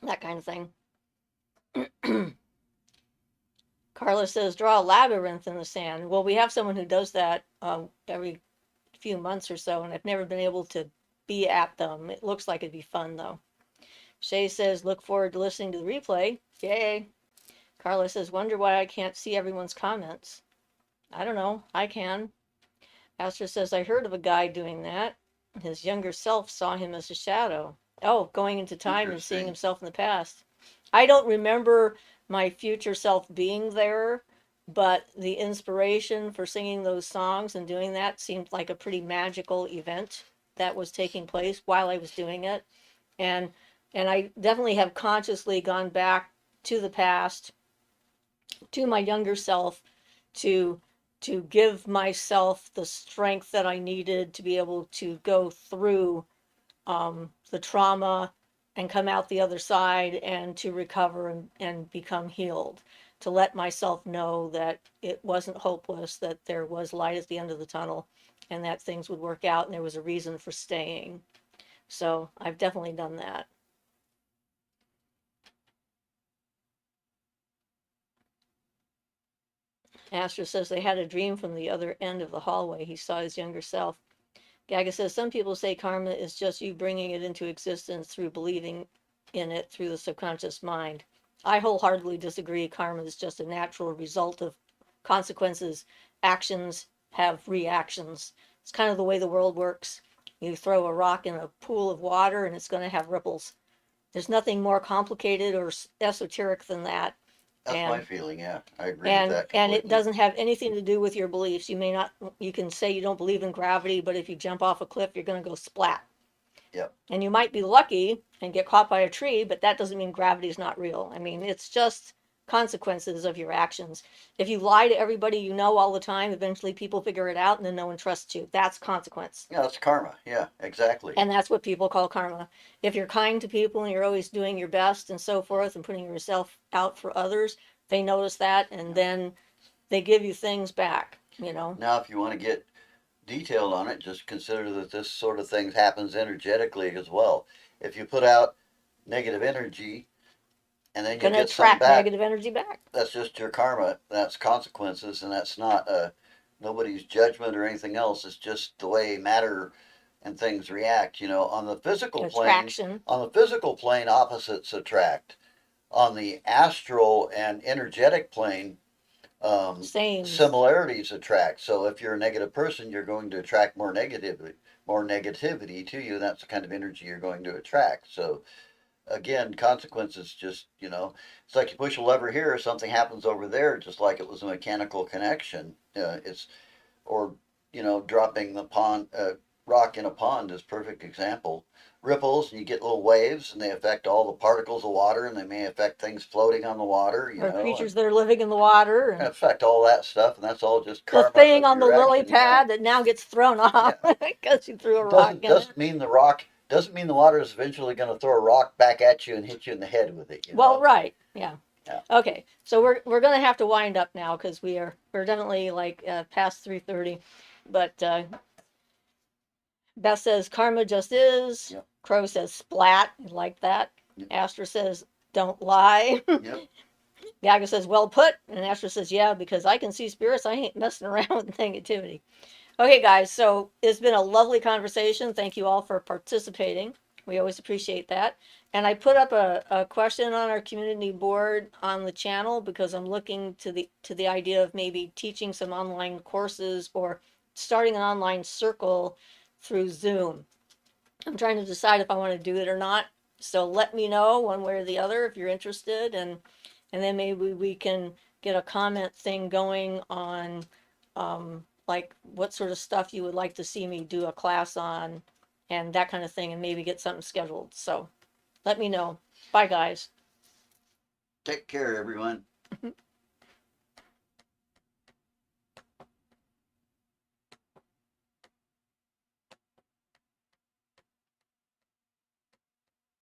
That kind of thing. Carla says, draw a labyrinth in the sand. Well, we have someone who does that every few months or so, and I've never been able to be at them. It looks like it'd be fun though. Shay says, look forward to listening to the replay. Yay. Carla says, wonder why I can't see everyone's comments. I don't know. I can. Astra says, I heard of a guy doing that. His younger self saw him as a shadow. Oh, going into time and seeing Interesting. himself in the past. I don't remember my future self being there, but the inspiration for singing those songs and doing that seemed like a pretty magical event that was taking place while I was doing it. And and I definitely have consciously gone back to the past, to my younger self, to give myself the strength that I needed to be able to go through the trauma and come out the other side and to recover and become healed. To let myself know that it wasn't hopeless, that there was light at the end of the tunnel, and that things would work out and there was a reason for staying. So I've definitely done that. Astra says they had a dream from the other end of the hallway. He saw his younger self. Gaga says some people say karma is just you bringing it into existence through believing in it through the subconscious mind. I wholeheartedly disagree. Karma is just a natural result of consequences. Actions have reactions. It's kind of the way the world works. You throw a rock in a pool of water and it's going to have ripples. There's nothing more complicated or esoteric than that. That's my And feeling. Yeah, I agree with and that and it completely. doesn't have anything to do with your beliefs. You may not, you can say you don't believe in gravity, but if you jump off a cliff you're going to go splat, Yep. and you might be lucky and get caught by a tree, but that doesn't mean gravity is not real. I mean, it's just consequences of your actions. If you lie to everybody you know all the time, eventually people figure it out and then no one trusts you. That's consequence. Yeah, that's karma. Yeah, exactly. And that's what people call karma. If you're kind to people and you're always doing your best and so forth and putting yourself out for others, they notice that and Yeah. then they give you things back. Now, if you want to get detailed on it, just consider that this sort of thing happens energetically as well. If you put out negative energy and then you Gonna get some attract back, negative energy back. that's just your karma. That's consequences, and that's not nobody's judgment or anything else. It's just the way matter and things react. On the physical plane, Attraction. opposites attract. On the astral and energetic plane, Same. similarities attract. So if you're a negative person, you're going to attract more negativity to you. And that's the kind of energy you're going to attract. So again, consequences just, it's like you push a lever here, something happens over there, just like it was a mechanical connection. It's, or, dropping the pond, rock in a pond is a perfect example. Ripples, and you get little waves, and they affect all the particles of water, and they may affect things floating on the water, Or and creatures that are living in the water, and affect all that stuff, and that's all just the karma thing of on the your lily action. Yeah, pad that now gets thrown off yeah. because you threw a rock Doesn't in it. doesn't mean the water is eventually going to throw a rock back at you and hit you in the head with it. Well, right. Yeah. Yeah. Okay, so we're gonna have to wind up now because we're definitely like past 3:30, but Beth says karma just is. Yep. Crow says splat. Like that. Yep. Astra says don't lie. Yep. Yaga says well put, and Astra says yeah because I can see spirits. I ain't messing around with negativity. Okay, guys, so it's been a lovely conversation. Thank you all for participating. We always appreciate that. And I put up a question on our community board on the channel because I'm looking to the idea of maybe teaching some online courses or starting an online circle through Zoom. I'm trying to decide if I want to do it or not. So let me know one way or the other if you're interested, and then maybe we can get a comment thing going on like what sort of stuff you would like to see me do a class on and that kind of thing, and maybe get something scheduled. So let me know. Bye, guys. Take care, everyone.